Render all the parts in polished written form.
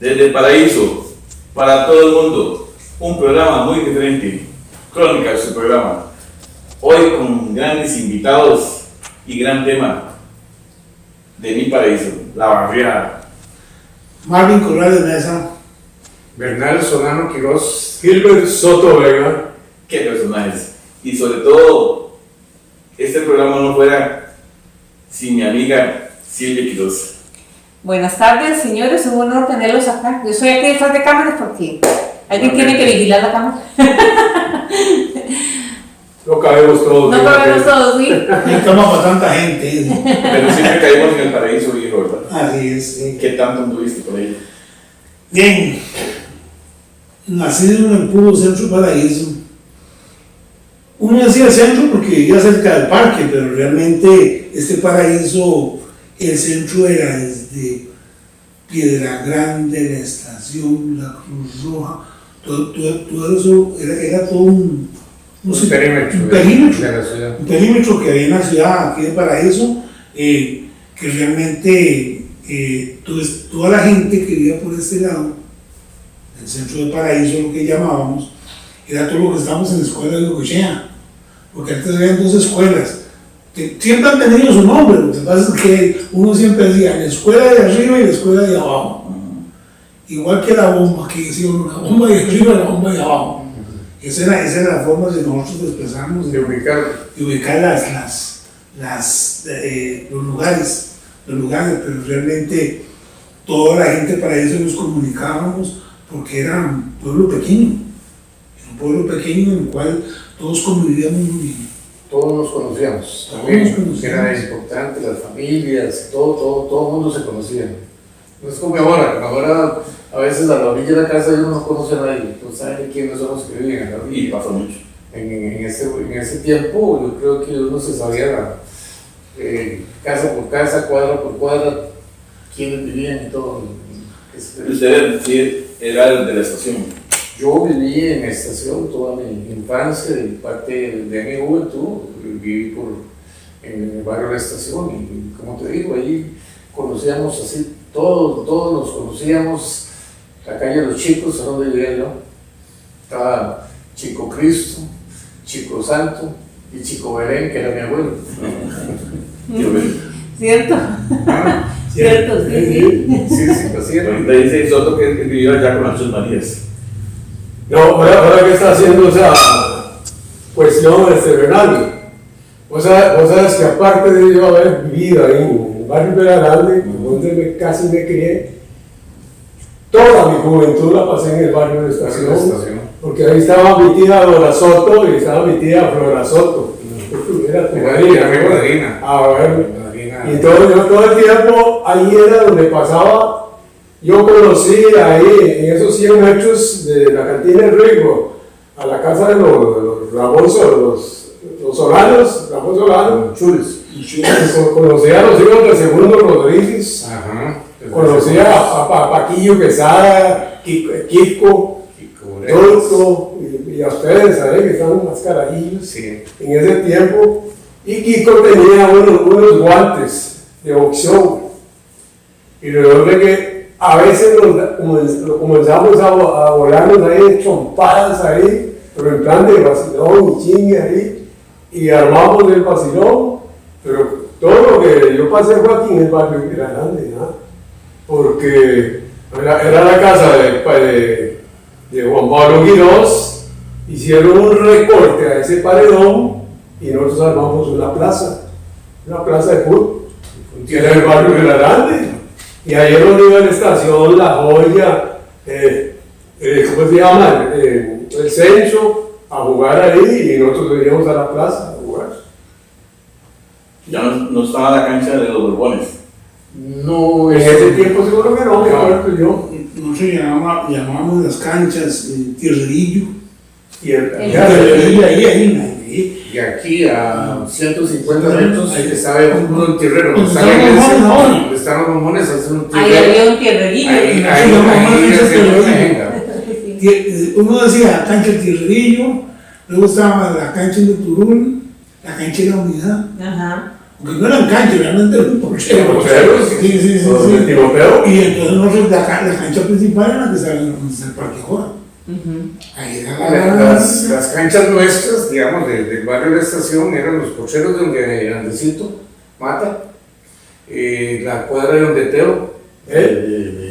desde el paraíso, para todo el mundo, un programa muy diferente, Crónicas, su programa, hoy con grandes invitados y gran tema de mi paraíso, la barriada. Marvin Corrales Mesa, Bernal Solano Quiroz, Gilbert Soto Vega. Qué personajes. Y sobre todo, este programa no fuera sin mi amiga Silvia Quiroz. Buenas tardes, señores, un honor tenerlos acá. Yo soy aquí detrás de cámaras porque alguien tiene que vigilar la cámara. No cabemos todos. No cabemos todos, sí. y toma para tanta gente. Pero siempre caímos en el paraíso, viejo, ¿verdad? Así es. Sí. ¿Qué tanto anduviste por ahí? Bien, nacido en el puro centro paraíso. Uno decía centro porque vivía cerca del parque, pero realmente este paraíso, el centro era desde Piedra Grande, la estación, la Cruz Roja, todo eso era todo un perímetro. perímetro. De la ciudad. Un perímetro que había en la ciudad aquí de Paraíso, que realmente toda la gente que vivía por este lado, el centro de Paraíso, lo que llamábamos, era todo lo que estábamos en la escuela de Ocochea, porque antes habían dos escuelas, que siempre han tenido su nombre, lo que pasa es que uno siempre decía la escuela de arriba y la escuela de abajo, igual que la bomba, que decía uno, la bomba de arriba y la bomba de abajo. Esa era la forma de nosotros expresarnos, De ubicar. los lugares, pero realmente toda la gente para eso nos comunicábamos porque era un pueblo pequeño en el cual todos convivíamos muy bien. Todos nos conocíamos. Todos También, nos conocíamos. que era importante, las familias, todo el mundo se conocía. No es como ahora a veces a la orilla de la casa uno no conoce a nadie, no sabe ni quiénes son los que viven a la orilla. Y pasa mucho. En ese tiempo yo creo que uno se sabía casa por casa, cuadra por cuadra, quiénes vivían y todo. Usted era de la estación. Yo viví en estación toda mi infancia y parte de mi juventud, viví en el barrio de la estación y como te digo, ahí conocíamos así, todos nos conocíamos, la calle de los chicos, a donde vivía yo, estaba Chico Cristo, Chico Santo y Chico Belén, que era mi abuelo. ¿Cierto? Cierto, sí. Sí, así era. Ahorita dice Soto que vivió allá con las Sus Marías. No, ahora que está haciendo esa cuestión Bernal, vos sabes que aparte de yo haber vivido ahí en el barrio Piedra Grande, donde casi me crié, toda mi juventud la pasé en el barrio de Estación, porque ahí estaba mi tía Dora Soto y estaba mi tía Flora Soto. Era tu madrina. Y todo el tiempo ahí era donde pasaba. Yo conocí ahí, en esos 100 metros de la cantina del Rigo, a la casa de los Ramón los Solanos, Ramón Solano, Chules. Conocí a los hijos de Segundo Rodríguez, conocí a Paquillo Quesada, Kiko, Turco, y a ustedes ahí que estaban más carajillos sí. En ese tiempo. Y Kiko tenía unos guantes de boxeo, y recuerdo que a veces comenzamos a volarnos ahí, chompadas ahí, pero en plan de vacilón y chingue ahí, y armamos el vacilón, pero todo lo que yo pasé fue aquí en el barrio Piedra Grande, ¿no? Porque era la casa de Juan Pablo Quiroz, hicieron un recorte a ese paredón y nosotros armamos una plaza de fútbol, que era el barrio Piedra Grande. Y ahí es donde iba la estación, la joya, ¿cómo se llama? El censo, a jugar ahí, y nosotros veníamos a la plaza a jugar. Ya no estaba la cancha de los Borbones. No, En ese tiempo seguro que no, me acuerdo yo. Nosotros llamábamos las canchas Tierrerillo. Y el y aquí a 150 metros estaba un tierrero, Donde estaban los bombones, hacen un Ahí tierrero. había un tierrerillo. Uno decía cancha Tierrerillo, luego estaba la cancha de Turul, la cancha de la Unidad. Ajá. Porque no eran canchas, realmente eran porcheros. Porcheros, Sí. Los de tiroteo. Y entonces nosotros la cancha principal era la que estaba en el Parque Joa. Ahí era Las canchas nuestras, digamos, del barrio de la estación, eran los porcheros de donde Andresito Mata, la cuadra de donde Teo,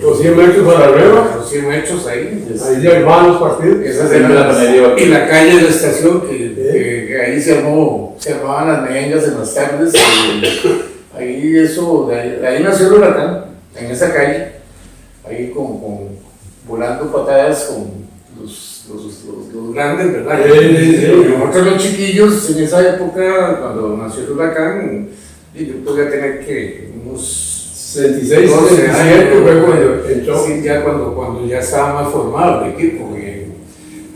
Los 100 metros para arriba. los 100 metros ahí. Ahí ya van los partidos. Esas Siempre eran la panadería. y la calle de la estación, que ahí se armaban las merengas en las tardes. Ahí eso, de ahí nació el huracán, en esa calle, ahí volando patadas con los grandes, ¿verdad? Y nosotros los chiquillos en esa época, cuando nació el huracán, yo podía tener que unos 66, 12 67 fue cuando entró. Sí, ya cuando ya estaba más formado el equipo,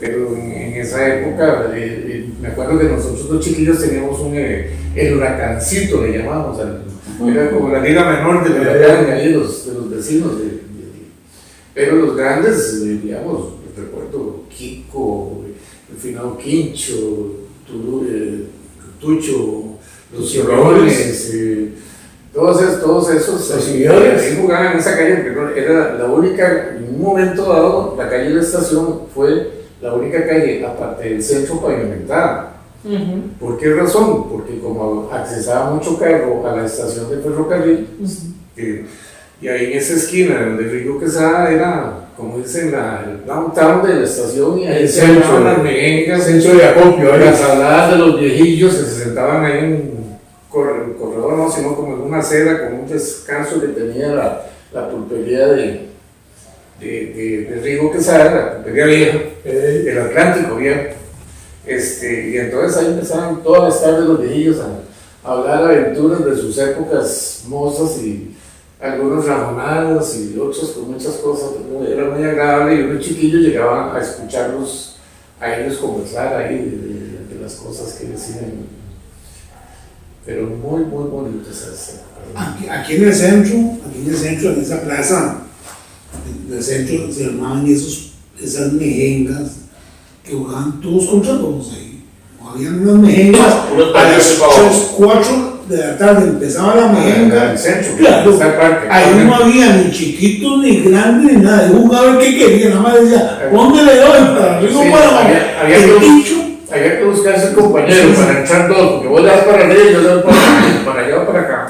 pero en esa época, me acuerdo que nosotros los chiquillos teníamos el huracancito, le llamamos, era como la liga menor del huracán, ahí de los vecinos, pero los grandes, digamos, recuerdo Kiko, el finado Quincho, Tucho, los Chirrones, todos esos ahí jugaban en esa calle, porque era la única, en un momento dado, la calle de la estación fue la única calle, aparte del centro, pavimentada. ¿Por qué razón? Porque como accesaba mucho carro a la estación de ferrocarril, y ahí en esa esquina donde Rigo Quesada era, como dicen, el downtown de la estación, y ahí El se centro, armaban las merengas, centro de acopio, las habladas de los viejillos que se sentaban ahí en corredor, no, sino como en una acera con un descanso que tenía la pulpería de Rigo Quesada, la pulpería vieja, del Atlántico viejo. Y entonces ahí empezaban todas las tardes los viejillos a hablar aventuras de sus épocas mozas y algunos ramonados y otros con muchas cosas. Era muy agradable y unos chiquillos llegaban a escucharlos, a ellos conversar ahí de las cosas que decían. Pero muy bonito esas. Aquí en el centro, en esa plaza, en el centro se armaban esas mejengas que jugaban todos contra todos ahí. Habían unas mejengas, Unos a las partidos para abajo. 4 de la tarde empezaba la mejenga. El centro, Claro, está el parque. ahí no había ni chiquitos, ni grandes, ni nada. Yo jugaba el que quería, nada más decía, ¿dónde le doy? Para arriba Sí, o para abajo. había El que- dicho, Había que buscarse el compañero para entrar dos, porque vos le das para arriba y yo le doy para allá o para acá.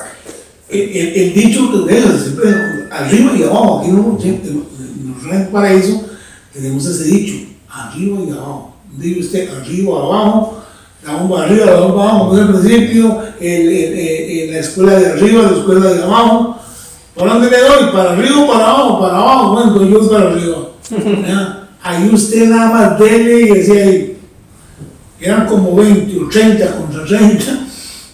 el dicho que ustedes siempre, arriba y abajo, aquí no, siempre, en el paraíso tenemos ese dicho, arriba y abajo. Dice usted, arriba, abajo, la bomba arriba, la bomba abajo, como es el principio, la escuela de arriba, la escuela de abajo. ¿Por dónde le doy? ¿Para arriba o para abajo? Para abajo, bueno, pues yo para arriba. ¿Ya? Ahí usted nada más dele y decía ahí, eran como 20 o 30 contra 30,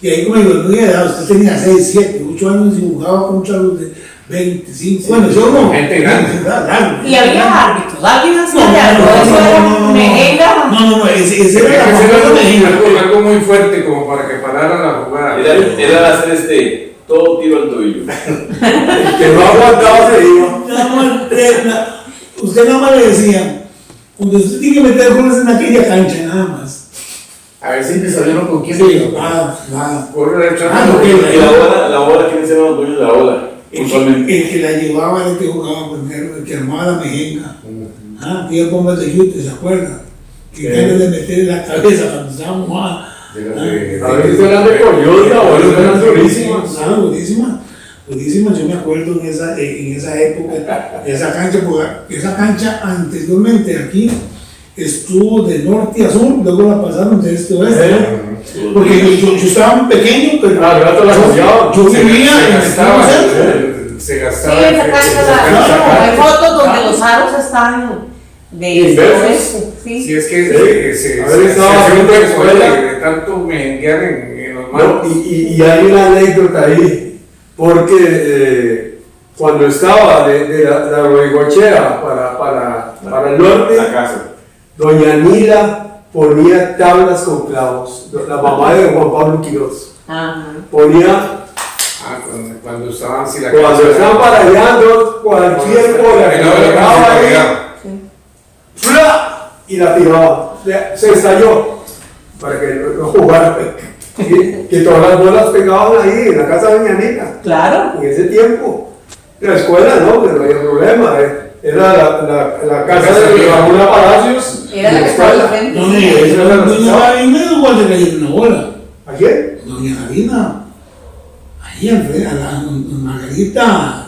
y ahí como digo, no era, usted tenía 6, 7, 8 años y jugaba contra los de 25, bueno, yo no. Gente grande. Claro. Y había árbitros No, hacía algo, eso era mejenga. No, ese Tenía era que la ser famosa mejenga. algo muy fuerte como para que parara la jugada. Era hacer todo tiro al tobillo. Que no aguantaba se iba. Usted nada más le decía, usted tiene que meter goles en aquella cancha, nada más. A ver si me salieron con quién. Sí, nada. Corre derecha. Y la bola, ¿quiénes eran los dueños de la bola? Usualmente. El que la llevaba era el que jugaba primero, el que armaba la mejenga. Había bombas de yute, ¿se acuerdan? Que ganas de meter en la cabeza cuando estaba mojada. A veces eran de coyota o eran durísimas. Claro, durísimas. Yo me acuerdo en esa época, esa cancha, porque esa cancha anteriormente aquí estuvo de norte a sur, luego la pasaron de este a oeste. Porque yo estaba pequeño, pero yo vivía en el estado centro. Se Sí, gastaba. esa cancha, hay fotos donde los aros están de Inversos. sí. Si es que se A ver, estaba hacía un haciendo escuela escuela. de tanto merenguear en los No, manos. y hay una anécdota ahí, porque cuando estaba de la Roigochea para el norte, La casa. doña Nila ponía tablas con clavos, la mamá de Juan Pablo Quiroz. Ajá. Ponía, Cuando estaban así la cuando estaban parallando cualquier bola que llegaba ahí, ¡fla! Y la tiraba, se estalló para que no jugara. que todas las bolas pegaban ahí en la casa de doña Nina. Claro. En ese tiempo. La escuela no, pero no había problema. Era la casa de Ramona Palacios. Era la que estaba al frente. No, doña Gavina igual le cayó una bola. ¿A quién? Doña Gavina, ahí al frente, a la Margarita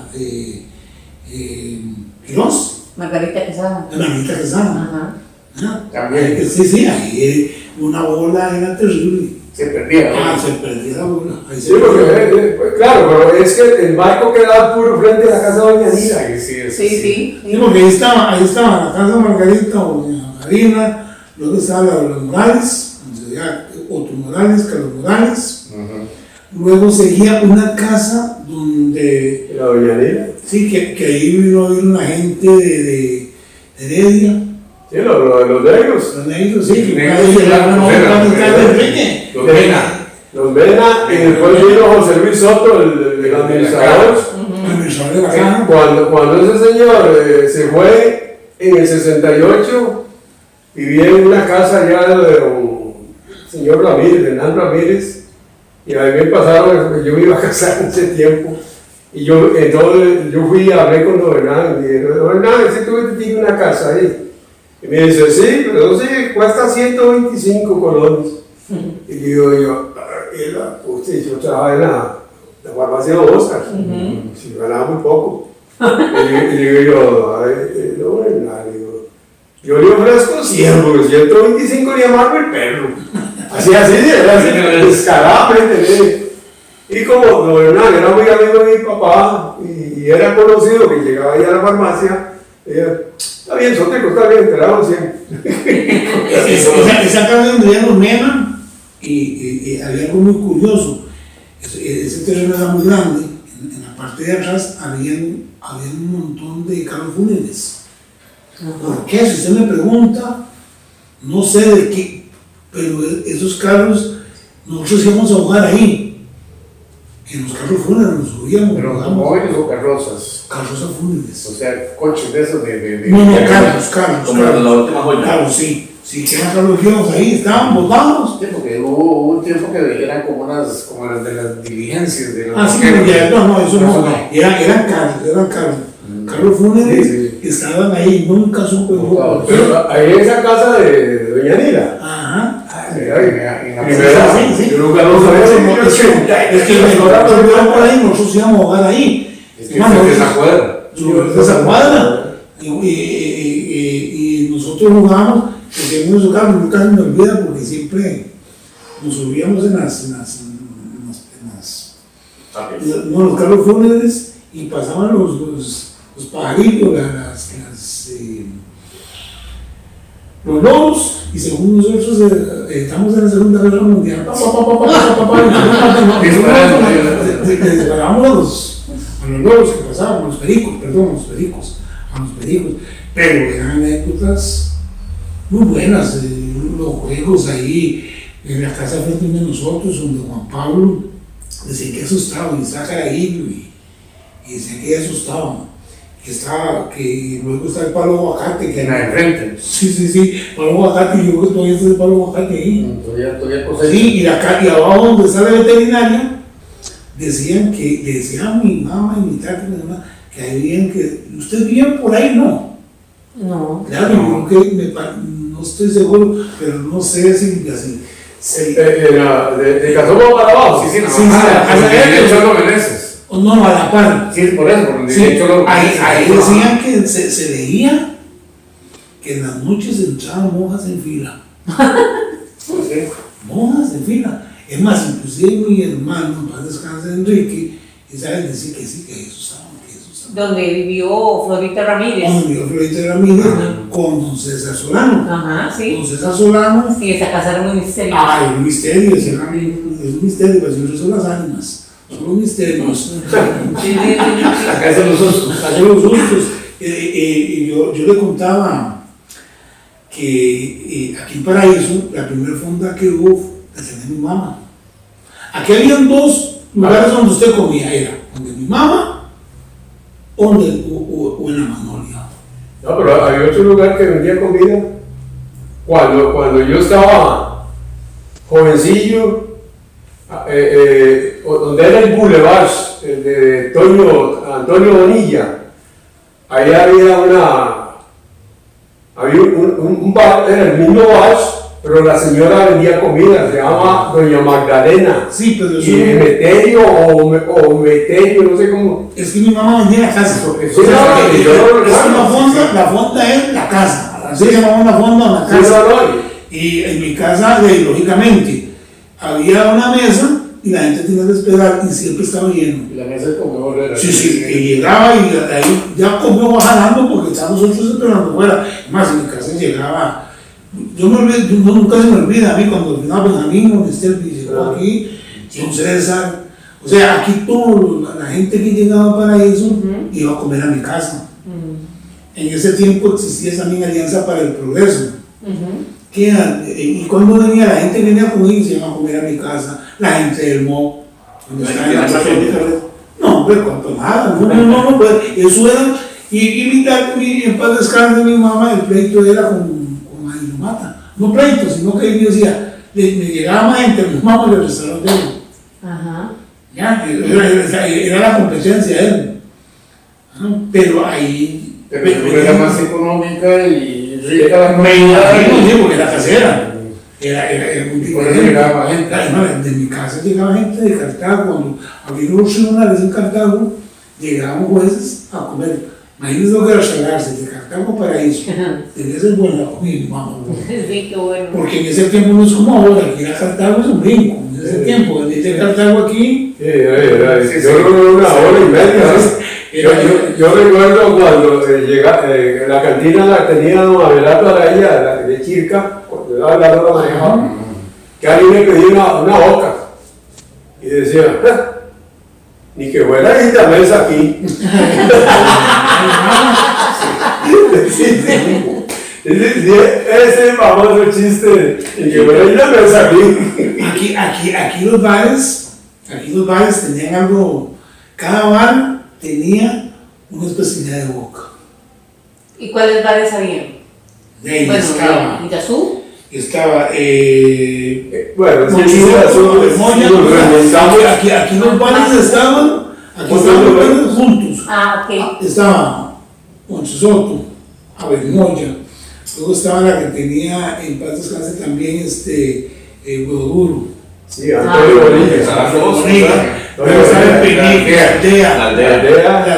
Quirós, Margarita Quesada. la Margarita Quesada. Ajá. También. Sí, ahí una bola era terrible. Se perdía. Ah, se perdía la bola. Ahí Sí, se porque, claro, pero es que el barco quedaba puro frente a la casa de doña Nina. Sí. Sí, porque ahí estaba la casa de Margarita o doña Gavina, luego estaba la de los Morales, Otto Morales, Carlos Morales. Luego seguía una casa donde, La doña Nina. sí, que ahí vino a vivir una gente de Heredia. Sí, los negros. Los negros, sí, que Negros, ahí llegaron a claro, la mitad pero- de Enrique. Los Mena. Los Mena, y después vino José Luis Soto, el administrador. Administrador de la caja. Cuando ese señor se fue en el 68, vivía en una casa allá de un señor Ramírez, de Hernán Ramírez, y a mí me pasaron, yo me iba a casar en ese tiempo, y entonces yo fui y hablé con don Hernán, y me dije, don Hernán, si tú tienes una casa ahí. Y me dice, sí, pero sí, cuesta 125 colones. Y digo yo, yo trabajaba en la farmacia de Oscar, si ganaba muy poco. Y digo yo, no, nada, digo, yo le ofrezco 100, porque 125 le llamaron el perro. Así, descaradamente. Y como don Hernán era muy amigo de mi papá y era conocido que llegaba ahí a la farmacia, ella, está bien, Soteco, está bien, te la hago 100. Esa casa donde vivían los Mena, y había algo muy curioso. Ese terreno era muy grande. En la parte de atrás había un montón de carros fúnebres. ¿Por qué? Si usted me pregunta, no sé de qué, pero esos carros, nosotros íbamos a jugar ahí. En los carros fúnebres nos subíamos, Pero jugábamos. móviles o carrozas. Carrozas fúnebres. O sea, coches de esos de No, carros. Como la última joya. Claro, sí. Sí, que eran carros viejos ahí, estaban botados. Sí, porque hubo un tiempo que eran como las de las diligencias de los Ah, sí, vaqueros. eso no. Eran carros. Carros fúnebres Sí. que estaban ahí, nunca supe. Pero ahí en esa casa de doña Nina. Ajá. En la Primera, sí. yo nunca lo sabía. Es que nosotros vivíamos por ahí, nosotros íbamos a jugar ahí. Es que se desacuerda. De esa cuadra. Y nosotros jugábamos, porque en esos carros nunca se me olvida, porque siempre nos subíamos en los carros fúnebres y pasaban los pajarillos, los lobos, y según nosotros estamos en la Segunda Guerra Mundial, disparábamos a los lobos que pasaban, a los pericos, pero eran anécdotas muy buenas, los juegos ahí en la casa frente de nosotros, donde Juan Pablo decía que asustaba, y estaba Carajillo, y decía que asustaba. Que luego está el palo aguacate. En la de frente. Sí, palo aguacate, y yo creo que todavía está el palo aguacate ahí. Todavía cosecha. Sí, y abajo donde está la veterinaria, decían que, le decían a mi mamá y mi tata, que ahí vivían que, ¿ustedes vivían por ahí? No. No. Claro, yo creo que no estoy seguro, pero no sé si así. Sí. De Casomo para abajo. Sí, sí, Cholo Meneses. No, a la par. Sí, por eso, por donde Sí, vive Cholo Meneses. ahí decían que se veía que en las noches entraban monjas en fila. Sí. Monjas en fila. Es más, inclusive mi hermano, para descansar Enrique, y saben decir que sí, que eso estaba. Donde vivió Florita Ramírez. Cuando vivió Florita Ramírez con don César Solano. Ajá, sí. Don César Solano. Sí, esa casa era muy misteriosa. Ay, un misterio, es un misterio, pero siempre son las ánimas. Son los misterios. Acá hacen los sustos. Hacen los sustos. Yo le contaba que aquí en Paraíso, la primera fonda que hubo, la tenía mi mamá. Aquí habían dos lugares donde usted comía, era donde mi mamá o en la Magnolia. No, pero había otro lugar que vendía comida. Cuando yo estaba jovencillo, donde era el Boulevard, el de Antonio Bonilla, ahí había un bar, era el mismo bar, pero la señora vendía comida, se llama Doña Magdalena. Sí, pero Y Emeterio o Meterio, no sé cómo. es que mi mamá vendía la casa. Sí, no, Es yo no lo que recuerdo. la fonda es la casa. Así se llamaba la fonda o la Sí, casa. no, Y en mi casa, lógicamente, había una mesa y la gente tenía que esperar y siempre estaba lleno. Y la mesa de comedor era. Sí, y llegaba y ahí ya comió jalando porque estábamos nosotros esperando fuera. Más en mi casa llegaba. Yo nunca se me olvida a mí cuando vino Benjamín, Monestel, llegó aquí, Don César. O sea, aquí la gente que llegaba para eso iba a comer a mi casa. En ese tiempo existía también Alianza para el Progreso. Y cuando venía la gente venía a comer y se iba a comer a mi casa, la gente del MO, cuando estaba en la casa de no, hombre, cuánto nada, no, pues, eso era, y en paz descanse mi mamá, el pleito era con Ailo Mata, no pleito, sino que yo decía, me llegaba más gente, mi mamá del restaurante, ya, era la competencia de él, pero ahí, Pero era más económica y rica la me comida. imagino, sí, porque era casera. Era muy Por eso diferente. llegaba gente. De mi casa llegaba gente de Cartago. Cuando abrieron los tribunales en Cartago, llegaban jueces a comer. Imagínense lo que era trasladarse de Cartago a Paraíso. Tenía que ser buena comida, mamá. Sí, qué bueno. Porque en ese tiempo no es como ahora, que ir a Cartago es un brinco. En ese tiempo, venir de Cartago aquí. yo recuerdo una hora y media. Yo recuerdo cuando la cantina la tenía don Abelardo Araya, de Chirca, cuando Abelardo la manejaba, que alguien me pedía una boca y decía, ni que fuera esta mesa aquí. Ese famoso chiste, ni que fuera esta mesa aquí. Aquí los bares tenían algo, cada bar tenía una especialidad de boca. ¿Y cuáles bares habían? De ahí Bueno, estaba, Itazú. Bueno, sí, aquí los bares estaban los bares juntos. Ah, ok. Estaba Monchosoto, Moya, luego estaba la que tenía en paz descanse también Huevo Duro. Sí, Antonio Bonilla. Luego estaba el Peñique, La aldea. la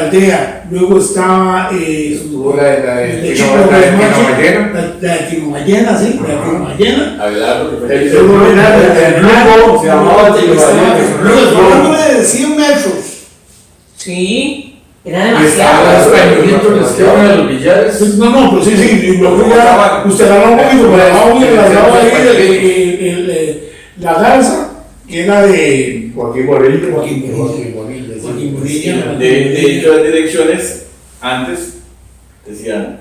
aldea. Luego estaba Estuvo la de Chico Tinomayena. la de Tinomayena, sí, la de Tinomayena. Abelardo, El grupo se llamaba Luego estaba de 100 metros. Sí, era Y estaba demasiado. los pañuelitos, los que van a los billares. No, pues sí, y luego ya usted agarraba un poquito, pero agarraba un poquito, agarraba ahí la garza, que era de Joaquín Morillo. Joaquín Bonilla. de hecho, las direcciones antes decían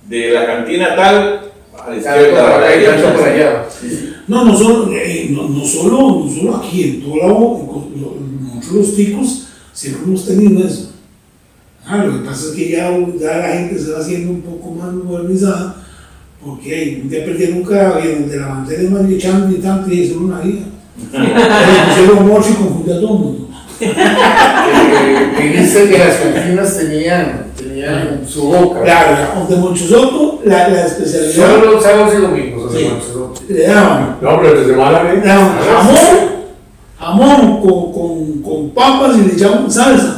de la cantina tal a la izquierda, a la derecha, por allá. No solo aquí, en todo lado, nosotros los ticos siempre hemos tenido eso. Lo que pasa es que ya la gente se va haciendo un poco más modernizada, porque un día perdieron un carro y donde la bandera es más echando y tanto, y eso era una vida. Pusieron mocho y confundió a todo el mundo. Dijiste que las cantinas tenían su boca. Claro, de Monchosoto, la especialidad, Solo los sábados y domingos, Sí. Monchosoto. le daban No, pero de semana le daban jamón con papas y le echaban salsa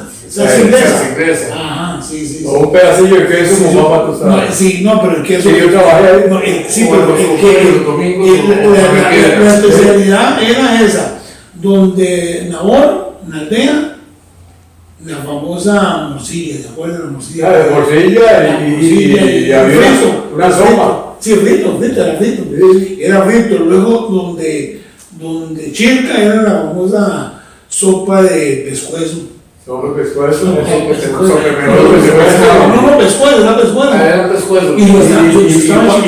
inglesa. inglesa. Ajá, sí. O un pedacillo de queso Sí, con papa tostada. No, pero el queso. Sí, yo trabajé ahí. No, sí, Como pero los domingos, la especialidad era esa, donde Nahor, Naldea, la famosa morcilla, ¿se acuerdan de la morcilla? De morcilla y había una sopa. Sí, frito, era frito. Era frito. Luego, donde Chirca era la famosa sopa de pescuezo. Sopa de pescuezo. No, pescuezo, era pescuezo. Era un pescuezo.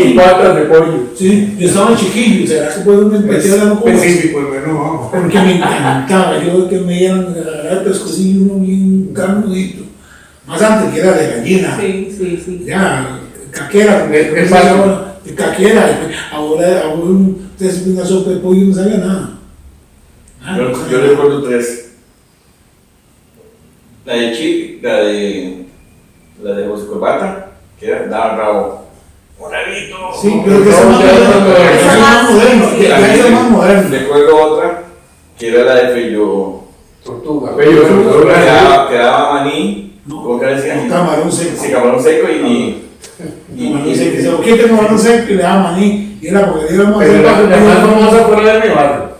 Y patas de pollo. Sí, yo estaba chiquillo, ¿será que puedo meter a la cosa? Específico el menú, vamos. Porque me encantaba, yo que me dieran el pescocillo uno bien carnudito. Más antes que era de gallina. Sí. Ya, caquera, ¿Qué pasa? de caquera. Ahora usted se pone una sopa de pollo y no sabía nada. Yo recuerdo tres. La de Chip, la de José Corbata, que era daba rabo. ¡Moradito! Sí, pero que es más moderno. Es más moderno. Recuerdo otra, que era la de Fello. Tortuga. Que daba maní. ¿Cómo que decían? Camarón seco. Sí, camarón seco y Camarón seco. Se lo quita camarón seco y le da maní. Y era porque le íbamos a Pero hacer la más famosa fue la de mi barrio.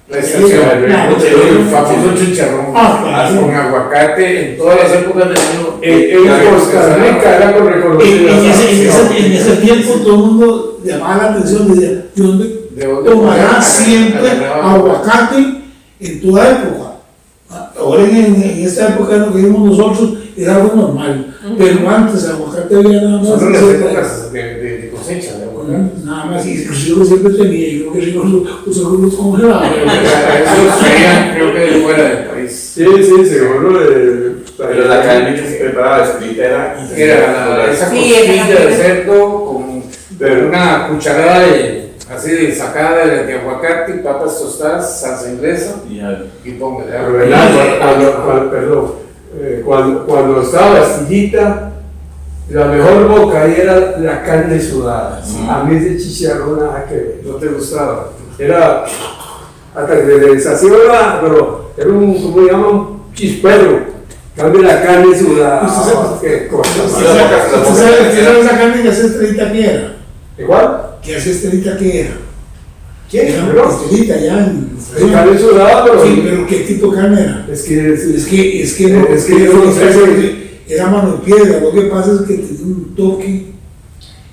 La estación, el famoso chicharrón con aguacate en todas las épocas del año. En Costa Rica era con reconocido. En ese tiempo todo el mundo llamaba la atención y decía, ¿de dónde tomará siempre aguacate en toda época? Ahora en esta época en lo que vimos nosotros era algo normal, pero antes el aguacate había nada más. Son las épocas de cosecha de aguacate. Nada más, y yo siempre tenía, yo creo que Rico usó unos congelados. Eso sería, creo que de fuera del país. Sí, seguro. Pero la carne que se preparaba escrita Era esa costilla de cerdo con una cucharada así de sacada de aguacate, papas tostadas, salsa inglesa y póngale. Cuando estaba astillita, la mejor boca ahí era la carne sudada. A mí ese chicharrón nada que ver. ¿No te gustaba? Era hasta que se deshació, pero era ¿cómo llaman? Chispero. Cambia la carne sudada. Qué cosa. ¿Usted sabe esa carne que hace estrellita que era? ¿Igual? ¿Qué hace estrellita que era? ¿Quién? Era estrellita ya en... Carne sudada, pero... Sí, pero ¿qué tipo de carne era? Es que Era mano de piedra. Lo que pasa es que tenía un toque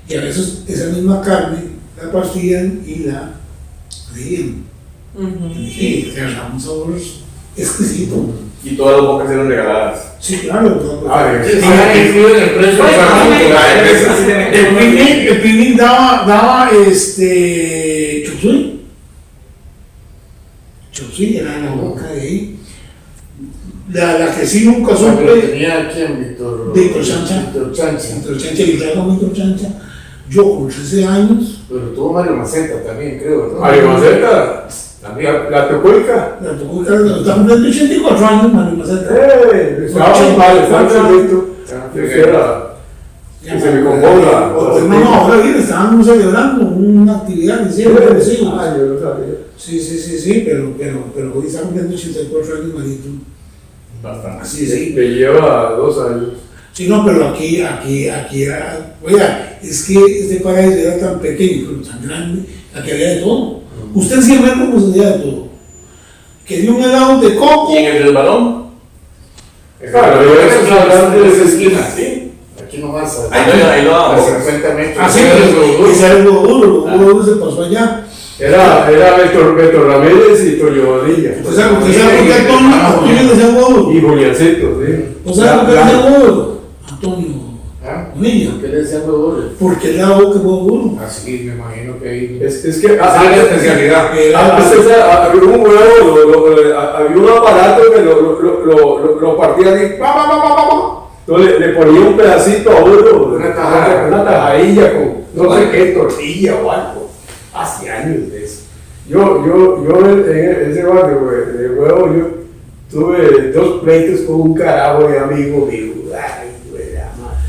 y a veces esa misma carne la partían y la freían. Y le daba un sabor exquisito. Y todas las bocas eran regaladas. Sí, claro. El picnic daba chupsui. Chupsui era la boca de ahí. La que sí nunca supe. Tenía quién, Víctor Chancha. Víctor Chancha, y trajo Víctor Chancha. Yo con 13 años. Pero tuvo Mario Maceta también, creo, ¿no? Mario Maceta, también. la Tecuica. La tocó está cumpliendo 84 años, Mario Maceta. Estaba mal, estaba chavito. Que se me convoca. No, ahora bien, estábamos celebrando una actividad que hicieron parecido. Yo no sabía. Sí, pero hoy está cumpliendo 84 años, Marito. Bastante. Sí. Me lleva 2 años. Sí, no, pero aquí era, oiga, es que este paraíso era tan pequeño, pero tan grande, aquí había de todo. Usted siempre como se había de todo. Quería un helado de coco. ¿Y en el balón? Claro, yo eso es hablando de esa esquina. Sí. Aquí nomás. Ahí lo a damos. 50 metros. Así que ese era el huevo duro se pasó allá. Era Beto Ramírez y Toño Bonilla. ¿Usted sabe por qué Antonio le decía huevo duro? Y Juliancito, sí. ¿Usted sabe por qué le decía huevo duro? Antonio Bonilla. ¿Qué le decían huevo? Porque le da boca huevo duro. Así me imagino que ahí. Es que Esa es la especialidad. antes había un huevo, había un aparato que lo partía así, entonces le ponía un pedacito a uno, una tajadilla con no sé qué, tortilla o algo. Hace años de eso. Yo en ese barrio de huevo, yo tuve 2 pleitos con un carajo de amigo mío. Ay, güey, la madre.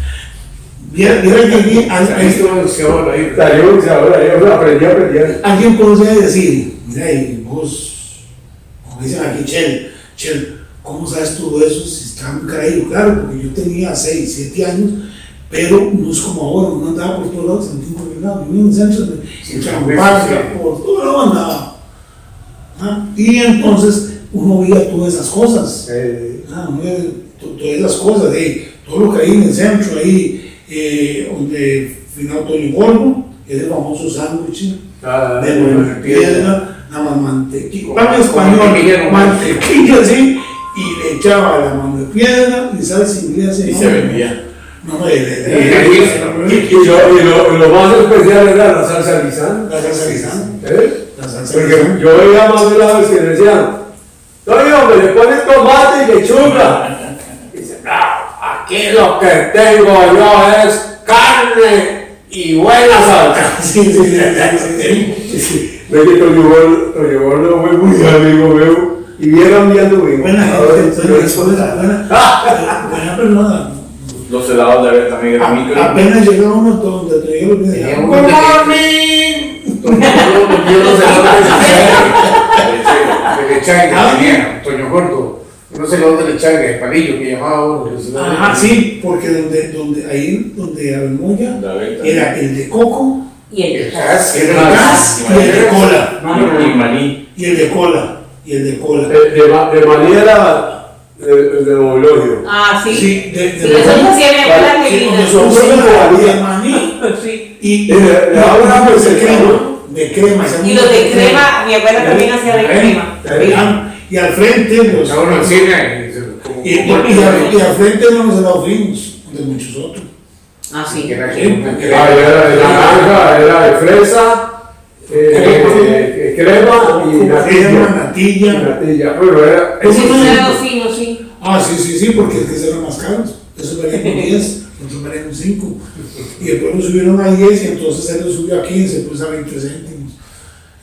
Mira que aquí Esto boxeador ahí. Salió boxeador, yo aprendí a aprender. alguien podría decir, mira, y vos, como dicen aquí, Chel, ¿cómo sabes todo eso si está muy caído? Claro, porque yo tenía 6, 7 años, pero no es como ahora, uno andaba por todos lados, en tiempo de lado, yo en el centro, en Champaca, por todo lado andaba. Y entonces uno veía todas esas cosas, uno veía todas esas cosas, todo lo que hay en el centro, ahí donde final Toño Gordo, que es el famoso sándwich de mano de piedra, nada más mantequilla, pan español, mantequilla así, y le echaba la mano de piedra y salsa inglesa Y se vendía. Y lo más especial era la salsa lisán. La salsa lisán. Porque yo veía más de lados que decían, oye, hombre, le pones tomate y lechuga. Y dice, no, aquí lo que tengo yo es carne y buena salsa. Sí. Ve que Toño fue muy amigo mío y vieron viendo bien. Buena gente, buena persona. Los helados de Abel también eran micro. Apenas llegaba uno donde te digo Tenía que uno de que- Toño vendió los helados de lechaga que tenía, Toño Gordo. Unos helados de lechaga, de palillo que llamaba uno. los helados de palillo. sí, porque ahí donde Abelmoya De Abel también. era el de coco, Y el El gas, el de gas y el de cola. Y maní. Y el de cola. Y el de cola. De manera el de Mobilogio. Ah, sí. Sí, Sí, eso lo hacía mi abuela que Sí, vino. nosotros de maní Sí. y Le daba una pues, de receta, crema. De crema. Y los de crema, mi abuela también hacía de crema. Y al frente los. Estaba uno en cine y se- como- Y al frente no nos helados finos, de muchos otros. Ah, sí. que era Sí, que- Era de naranja, era de fresa, crema y Crema, natilla. natilla. Bueno, era. Eso Sí, no es- claro, sí, no, sí. Sí, porque es que eran más caros. Eso valía como 10, nosotros valíamos 5. Y después lo subieron a 10 y entonces él lo subió a 15, pues a 20 céntimos.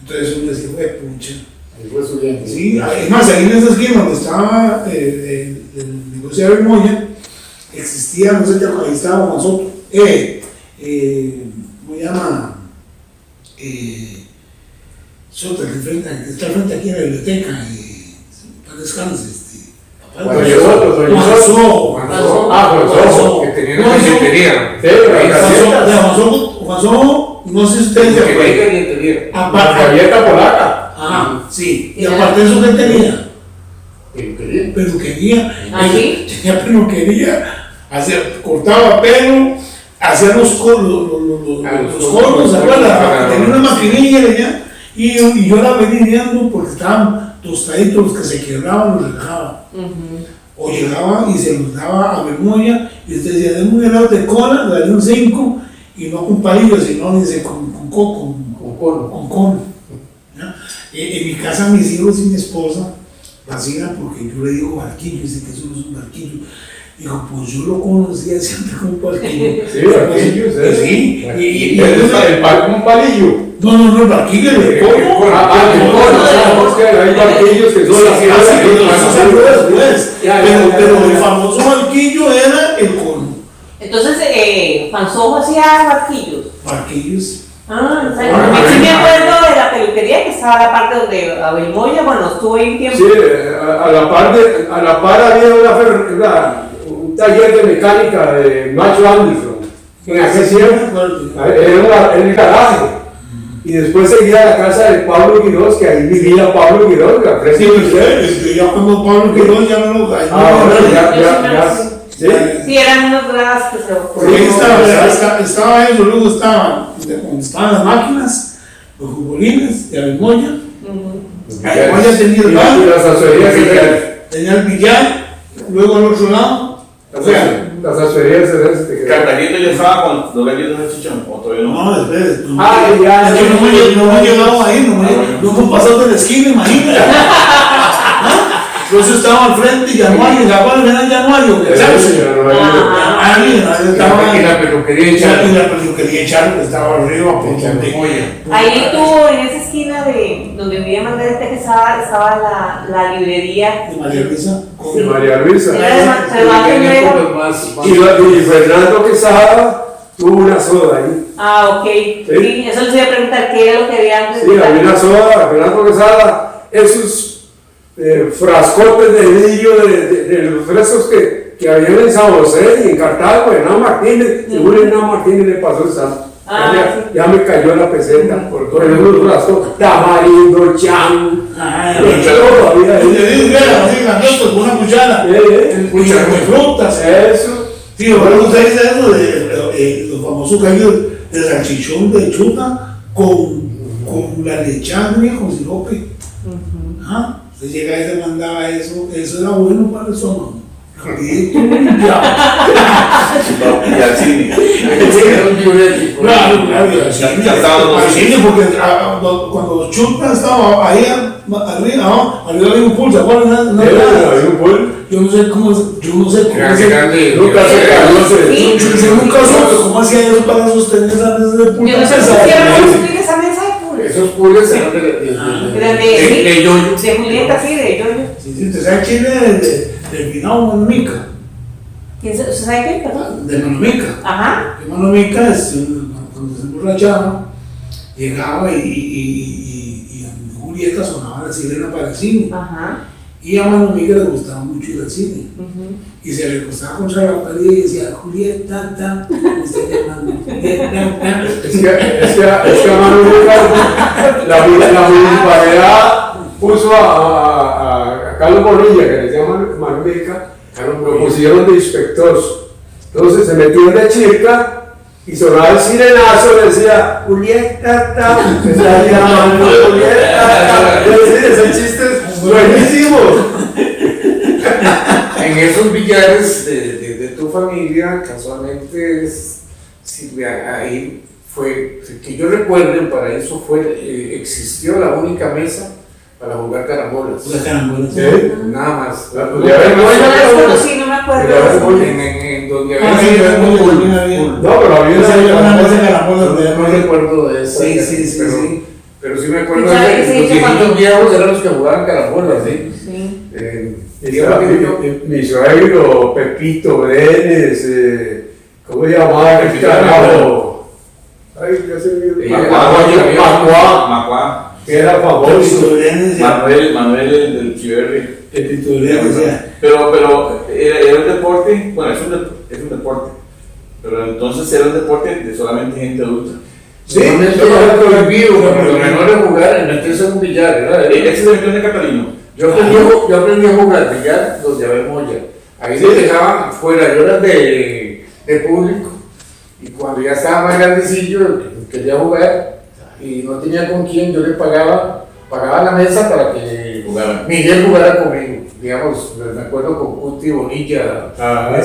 Entonces uno decía, fue pucha. Ahí fue subiendo. Sí, es más, ahí en esa esquina donde estaba el negocio de Bermoya, existía, no sé qué, ahí estaba Juan Soto. ¿Cómo se llama? Soto, que está al frente aquí en la biblioteca, para descanse. Toño Soto. Que tenía una billutería. Sí, la Juan Soto, no sé si ustedes se Que acuerdan. tenía billutería. galleta polaca. Sí, y aparte de eso que tenía, Billutería. peluquería. ¿Ah, sí? Tenía peluquería, cortaba pelo, hacía los cornos, ¿se acuerdan? Tenía una maquinilla allá y yo la venía viendo porque estaban tostaditos los que se quebraban, los dejaba. O llegaba y se los daba a Bermuda y usted decía, denme un helado de cola, le daría un 5 y no con palillo, sino dice con coco, Con cono. con cono. ¿Ya? En mi casa mis hijos y mi esposa vacilan porque yo le digo barquillo, dice que eso no es un barquillo. Digo, pues yo lo conocía siempre como barquillo. Sí, barquillo, Sí, y un palillo. no, el barquillo es de cono. Hay barquillos que son Pero el famoso barquillo era el cono. Entonces, Juan Sojo hacía barquillos. Barquillos. Ah, o sea, sí me acuerdo de la peluquería que estaba en la parte donde Abelmoya, bueno, estuvo ahí un tiempo. Sí, a la par había un taller de mecánica de Macho Anderson. En aquel tiempo era el garaje. Y después seguía la casa de Pablo Quirós, que ahí vivía Pablo Quirós, la presa de ustedes. Ya cuando Pablo Quirós ya no lo ya. Sí. Sí, eran unos gradas que se Porque ahí estaba eso, luego donde estaban las máquinas, los futbolines de Abelmoya. Abelmoya tenía el Y bar, las asesorías tenía el billar, luego al otro lado. O sea, las asesorías Cartaguito ya estaba con los gallitos de chichón, o todavía no. no, después. ya. Es que no hemos llegado ahí, no hemos pasado de la esquina, imagínate. Entonces estaba al frente y Januario, ¿sabes? Era Januario, ¿sabes? Y la peluquería Y echada. la peluquería Echar, que estaba arriba, por Ahí estuvo en esa esquina de donde vivía Margarita que estaba la librería. de María Luisa. Sí. María Luisa. Más. Y Fernando Quesada tuvo una soda ahí. Ah, ok. Sí, eso les iba a preguntar qué era lo que había antes. Sí, había una soda, Fernando Quesada, esos frascotes de vidrio de los frescos que habían en San José y en Cartago, en Hernán Martínez, seguro Hernán Martínez le pasó el santo. Ya me cayó la peseta por todos los frascos, tamarindo, chan, todo había ahí. Con una cuchara. De frutas. Eso. Sí, ahora usted dice eso de los famosos callos de salchichón de chuta con la lechagria, con sirope. Usted llega y se mandaba eso era bueno para el estómago. Rapidito, limpiado. Y al cine. Claro, al cine, porque cuando chuta estaba ahí arriba había un pulso, ¿cuál era? Yo no sé cómo Grande. Nunca se cayó, yo nunca supe cómo hacía eso para sostener esa mesa de pulso. Yo no sé si era esa mesa de pulso. esos pules eran de yoyo. De Julieta, sí, de yoyo. Sí, sí, usted sabe quién es del Pinao, Manomica. ¿Usted sabe qué? Perdón. De Manomica. Ajá. Que Manomica, cuando se emborrachaba, llegaba y a Julieta sonaba la sirena para el cine. Ajá. Y a Manomica le gustaba mucho ir al cine. Ujú. Y se recostaba contra la pared y decía, Julieta, me está llamando, Julieta. Es que a Manu Rica, la municipalidad puso a Carlos Bonilla, que le llaman Manu Rica, lo pusieron de inspector. Entonces se metió en la chica y sonaba el sirenazo, le decía, Julieta, me está llamando, Julieta. Esos chistes buenísimos. En esos billares de tu familia, casualmente, ahí fue, que yo recuerdo, en Paraíso existió la única mesa para jugar carambolas. Las carambolas. ¿Sí? Nada más. Ya ven, Yo las conocí, no me acuerdo. En donde Ah, había sí, sido muy un bien, muy bien. No, pero había Esa era una mesa de una carambolas de no recuerdo de eso. Sí, sí, sí, pero, sí. pero sí me acuerdo ¿Sabe de qué se que los dice cuando- viejitos viejos eran los que jugaban carambolas, ¿sí? Sí. Mi suegro, Pepito Brenes, ¿cómo se llamaba? Pepito Carajo. Ay, ya se me olvidó. Macuá. Que era famoso. Manuel el del Chiverri. decía, Pero era un deporte, bueno, es un deporte, pero entonces era un deporte de solamente gente adulta. Sí, Normalmente yo era creo que prohibido para los menores jugar en meterse en un billar, ¿verdad? Ese es el campeón de Catalino. Yo aprendí a jugar billar donde había molla. Ahí Sí. me dejaban fuera, yo era de público. Y cuando ya estaba más grandecillo, quería jugar y no tenía con quién, yo le pagaba la mesa para que Jugaban. Miguel jugara conmigo. Digamos, me acuerdo con Cuti Bonilla, Ajá.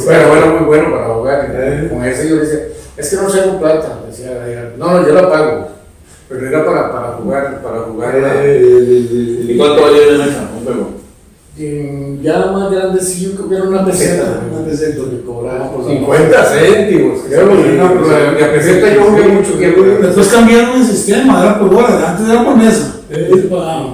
pero era muy bueno para jugar. Eh. Con ese yo le decía, es que no tengo plata. Decía, no, yo la pago. Pero era para jugar. ¿Y cuánto valía de mesa? Un juego. Ya más grandecillo, creo que era una peseta. Una peseta. Que cobraba por la 50 céntimos, creo. La peseta yo jugué mucho tiempo. Después cambiaron el sistema, era por hora, antes era por mesa. Se pagaba.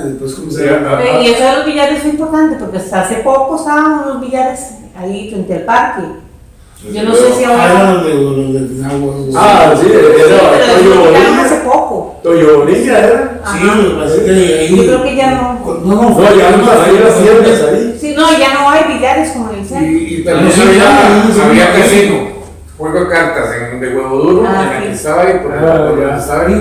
Después comenzaron a... Y eso de los billares fue importante porque hasta hace poco estaban unos billares ahí frente al parque. Yo no sé si ahora. los del Pinagua. Ah, sí, Sí, pero era los Toyo quitaron hace Bonilla. poco. Toyo Bonilla era. Sí, lo que pasa es que ahí. Yo creo que ya no. No, ya no hay las tiendas ahí. Sí, no, ya no hay billares como en el centro. Y también No, sí, había sí. casino, juego de cartas de huevo duro, Ah, en la sí. que estaba ahí, por donde estaba ahí.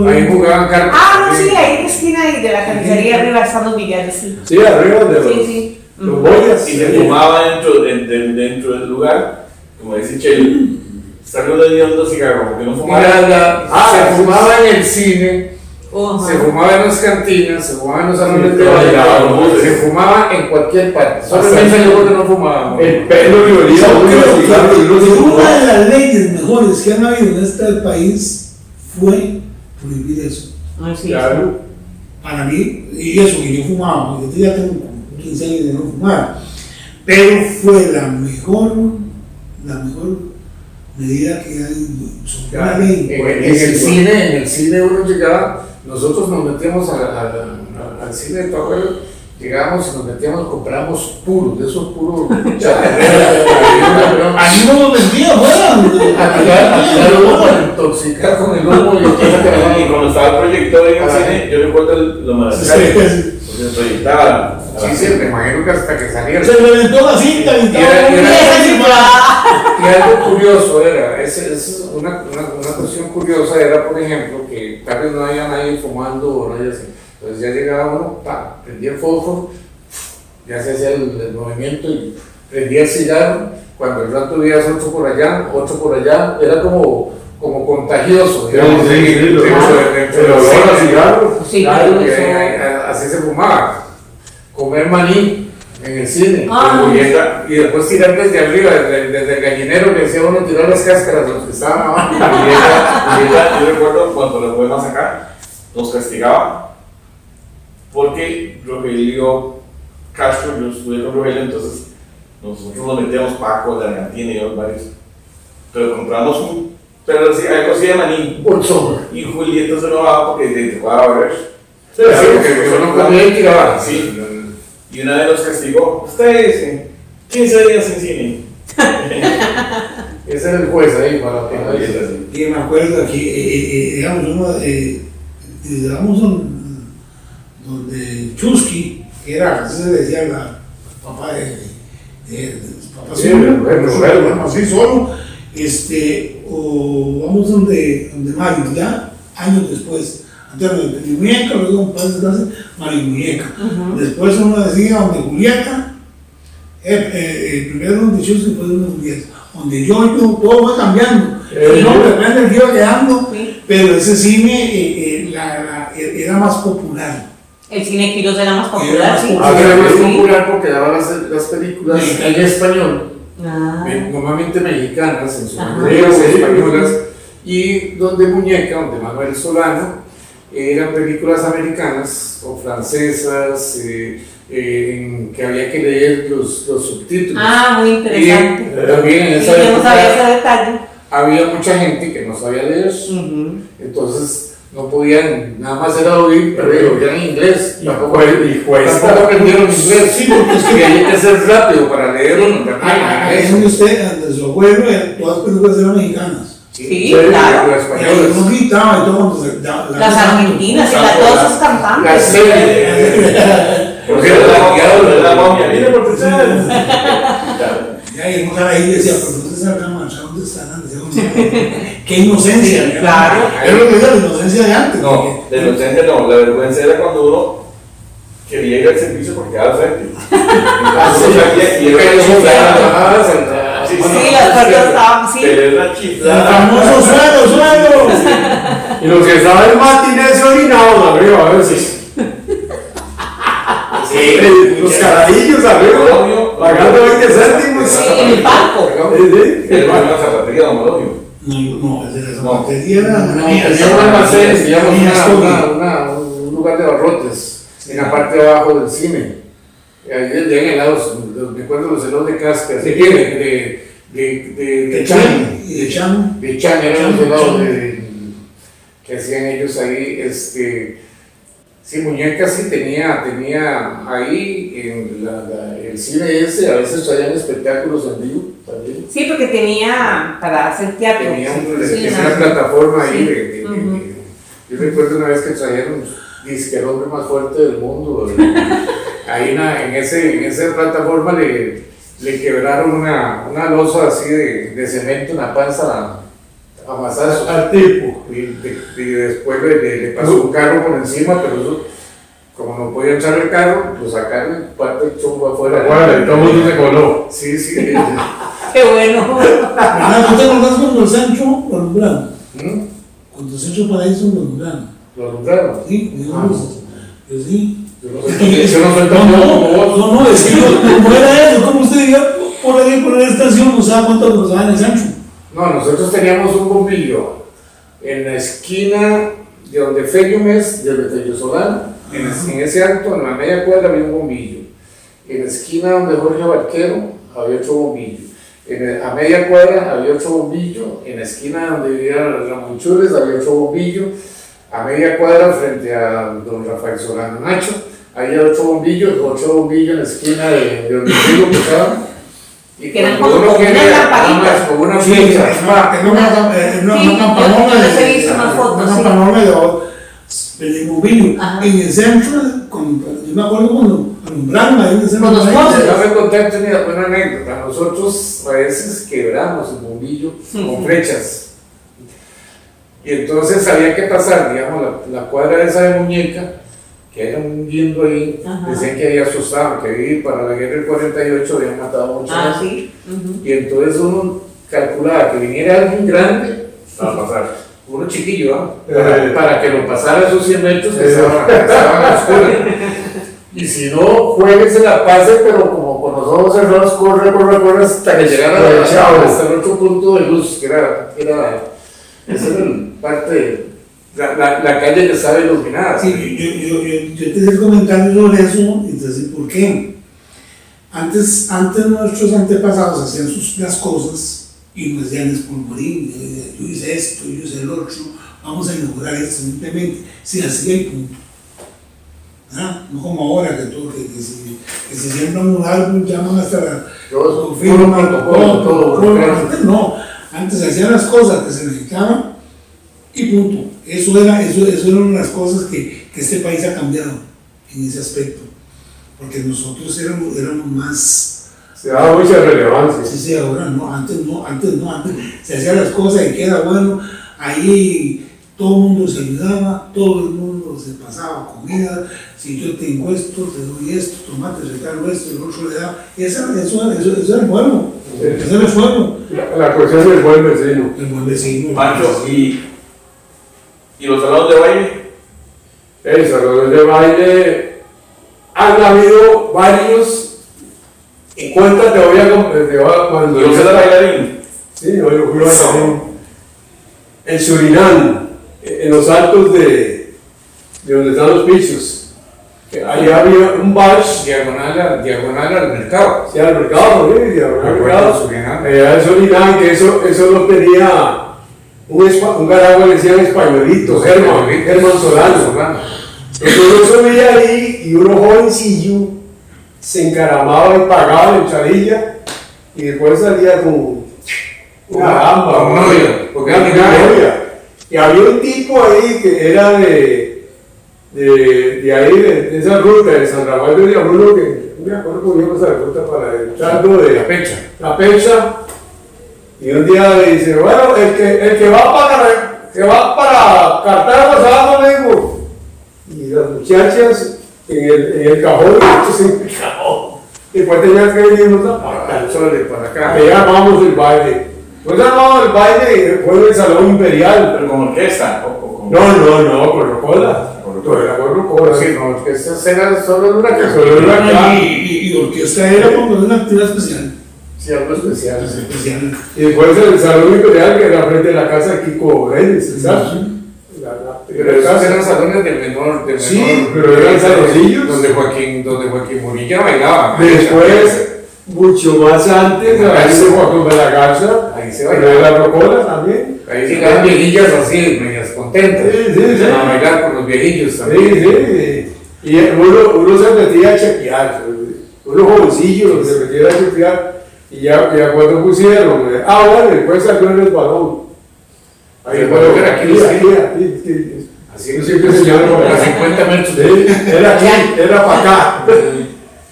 Ahí jugaban cartas. Ah, no, sí, ahí en la esquina ahí de la carnicería arriba están los billares, sí. Sí, arriba de Sí, sí. los boyas. Y se fumaba dentro del lugar, como dice Chelo, salió de dos cigarros, porque no fumaba. Se fumaba en el cine, Ajá. se fumaba en las cantinas, se fumaba en los salones de Sí, baile, claro. se fumaba en cualquier parte. Solo Hasta en ese el- lugar que no fumaba. El pelo que olía a unos cigarros y unos Una de cigarros. las leyes mejores que han habido en este país fue prohibir eso. Ah, sí, Claro. Para mí, y eso que yo fumaba, porque yo ya tengo 15 años de no fumar, pero fue la mejor medida que hay sobre una ley. En el cine uno llegaba, nosotros nos metíamos al cine de tu abuelo, llegábamos y nos metíamos, compramos puros, de esos puros chatarreros. Ahí no lo vendía, A intoxicar con el humo Y cuando estaba el proyector en el cine, yo recuerdo lo maravilloso. Sí. Se proyectaba. Sí, me imagino que hasta que saliera. Se reventó la cinta y Y era- todo. Y algo curioso era, es una cuestión curiosa era, por ejemplo, que tal vez no había nadie fumando o no había así. Entonces ya llegaba uno, prendía el fósforo, ya se hacía el movimiento y prendía el cigarro. Cuando el rato veías otro por allá, era como contagioso, digamos. Sí, sí, dentro el olor a cigarro. Sí, Claro, sí, que sí. así se fumaba. Comer maní en el cine. Ah. Y después tirar desde arriba, desde el gallinero, que decía uno tirar las cáscaras de los que estaban abajo. Yo recuerdo cuando lo fuimos a sacar, nos castigaba porque Rogelio Castro, yo estuve con Rogelio, entonces nosotros nos metíamos Paco, de Argentina y varios, pero compramos Pero sí, algo se llama Maní. Bolsón. Y Julieta se lo bajaba porque te jugaba a ver. Sí, porque yo no comía y tiraba. Sí. Y una vez los castigó. Ustedes, 15 días sin cine. Ese era el juez ahí para penalizar. Y me acuerdo que, digamos, digamos, donde Chusky, que era, así se decía la papá de papá Sí, solo, bueno, así solo, o vamos donde Mario, ya años después, antes de mi muñeca, luego un par de clases, Mario Muñeca. Después uno decía donde Julieta, primero donde Chusky, después donde Julieta. Donde yo todo va cambiando. El nombre depende que iba quedando, pero ese cine era más popular. El cine Quirós era más popular, sí. Era más popular porque daba las películas en español, normalmente mexicanas, en su mayoría españolas, y donde Muñeca, donde Manuel Solano, eran películas americanas o francesas, que había que leer los subtítulos. Muy interesante. Y también en esa yo no sabía época ese detalle. había mucha gente que no sabía leer, entonces no podían, nada más era oír, pero oían inglés. Tampoco aprendieron inglés. Sí, porque es que hay que ser rápido para leerlo. es donde usted, donde su abuelo, todas las películas eran mexicanas. Sí, claro. Los Y españoles. uno gritaba y todo cuando Las argentinas, y todos esos cantantes. Las Porque era la momia. Mira por qué sabes. Ya íbamos a la iglesia y decía, pero ¿dónde está la marcha? ¿Dónde está? ¡Qué inocencia! Sí, claro. Es lo que es la inocencia de antes. No, la inocencia no, la vergüenza era cuando uno quería ir al servicio porque quedaba al frente. Entonces uno salía y era chiflada. Sí, las puertas estaban, sí. Pero era El chiflada. famoso suelo. Y los que estaban en matiné se orinaban arriba, a veces. Los carajillos arriba, pagando 20 céntimos. Sí, en el palco. Era una zapatería, don Melodio. No, el de la zapatería era Tenía un almacén, digamos, un lugar de barrotes en la parte de abajo del cine. Ahí en helados, me acuerdo los helados de casca, ¿De de Chan. de Chan, eran los helados que hacían ellos ahí. Sí, Muñeca sí tenía ahí en el cine ese, a veces traían espectáculos en vivo también. Sí, porque tenía para hacer teatro. Tenía Sí, una plataforma ahí. Yo recuerdo una vez que trajeron disque el hombre más fuerte del mundo. Ahí en esa plataforma le quebraron una losa así de cemento en la panza a masazos. Al tipo. Y después le pasó un carro por encima, pero eso, como no podía echar el carro, lo sacaron parte del chumbo afuera. Bueno, todo el mundo se coló. Sí. Qué bueno. ¿No te acordás cuando el Sancho lo nombraron? ¿Mm? Cuando el Sancho Paraíso lo nombraron. Lo nombraron. Sí, digamos. Pues sí. Yo no soy tan bueno como vos. No, es que no era eso, como usted diga, por ahí por la estación, no sabe cuánto costaban el Sancho. No, nosotros teníamos un bombillo en la esquina de donde Fellum es, de Fello Solano. En ese alto, en la media cuadra, había un bombillo. En la esquina donde Jorge Barquero había otro bombillo. A media cuadra había otro bombillo. En la esquina donde vivía Ramonchules había otro bombillo. A media cuadra, frente a don Rafael Solano Nacho, había otro bombillo en la esquina de donde Diego Pesado. Y Que eran cuando como uno quería, unas nada lamparitas. más, como una Sí, flecha. una campanona. yo les he visto unas fotos, Una sí. campanona de movilio. Ajá. En el centro, yo me acuerdo cuando alumbraron ahí en el centro. Con los ahí, postes. No me conté tenía buena anécdota. Nosotros a veces quebramos el bombillo con flechas. Y entonces había que pasar, digamos, la cuadra esa de Muñeca, que era un guindo ahí. Ajá. Decían que había asustado, que ahí para la guerra del 48 habían matado mucha gente. Sí. Y entonces uno calculaba que viniera alguien grande para pasar. Uno chiquillo, ¿ah? Para que lo pasara esos 100 metros que estaban a oscuras. Y si no, jueguese la pase, pero como con los ojos cerrados, corre hasta que llegara hasta el otro punto de luz, que era esa era parte de la calle que estaba iluminada. Sí, yo te hice el comentario sobre eso, entonces, ¿por qué? Antes nuestros antepasados hacían las cosas y nos decían espolvorín, yo hice esto, yo hice el otro, vamos a inaugurar esto simplemente, si así hay punto. ¿Ah? No como ahora que si siembran un álbum llaman hasta la firma, todo. Antes no, antes se hacían las cosas que se necesitaban y punto. Eso eran las cosas que este país ha cambiado en ese aspecto, porque nosotros éramos más. Se daba mucha relevancia. Sí, ahora no, antes se hacían las cosas y queda bueno, ahí todo el mundo se ayudaba, todo el mundo se pasaba comida, si yo tengo esto, te doy esto, tomate, regalo esto, el otro le da, eso era bueno, eso era bueno. La cuestión del buen vecino. El buen vecino. Pancho, ¿y los salones de baile? El salón de baile han habido varios. Y cuenta te voy a cuando ¿Y usted era bailarín? Sí, yo fui bailarín. En Surinam, en los altos de donde están los pisos. Ahí había un bar. Diagonal al mercado. Sí, al mercado, sí, diagonal al mercado. Allá en Surinam, que eso no tenía un carajo le decían españolito, Germán Solano. Entonces yo subía ahí y uno jovencillo se encaramaba y pagaba la enchadilla y después salía con una gamba, una novia. Y había un tipo ahí que era de ahí, de esa ruta de San Rafael de Diablo, que no me acuerdo cómo llama esa ruta para el charco de la Pecha. Y un día le dice, bueno, el que va para Cartago se va conmigo. Y las muchachas en el cajón, en el cajón. Después tenían que venirnos para acá. Ahí armamos el baile. Pues armamos el baile, fue en el Salón Imperial. ¿Pero con orquesta? No, con rocola. Con rocola. Sí, no, orquesta era solo una casa. Y orquesta era como una actividad especial. Sí, algo especial. Y después el Salón Imperial, que era frente de la casa de Kiko Vélez, ¿sabes? Pero esos eran salones del menor. Sí, pero eran saloncillos. Donde Joaquín Murilla bailaba. Después, mucho más antes, ahí se Joaquín de la Garza. Ahí se bailaba la rocola también. Ahí llegaban viejillas así, medias contentas. Sí. A bailar con los viejillos también. Sí. Y uno se metía a chequear. Unos jovencillos se metían a chequear. Y ya cuando pusieron, bueno, después salió el resbalón. Ahí fue aquí. Así no sé qué se llama. A 50 metros. Era aquí, era para acá.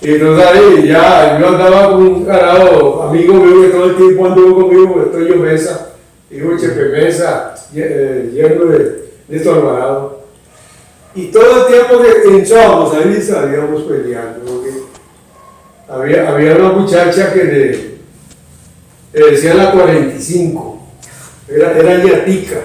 Y entonces ahí ya yo andaba con un carajo, amigo mío que todo el tiempo anduvo conmigo, Toño Mesa, hijo Chepe Mesa, lleno de Néstor Alvarado. Y todo el tiempo que entrábamos ahí salíamos peleando. Había una muchacha que le decían la 45, era ñatica.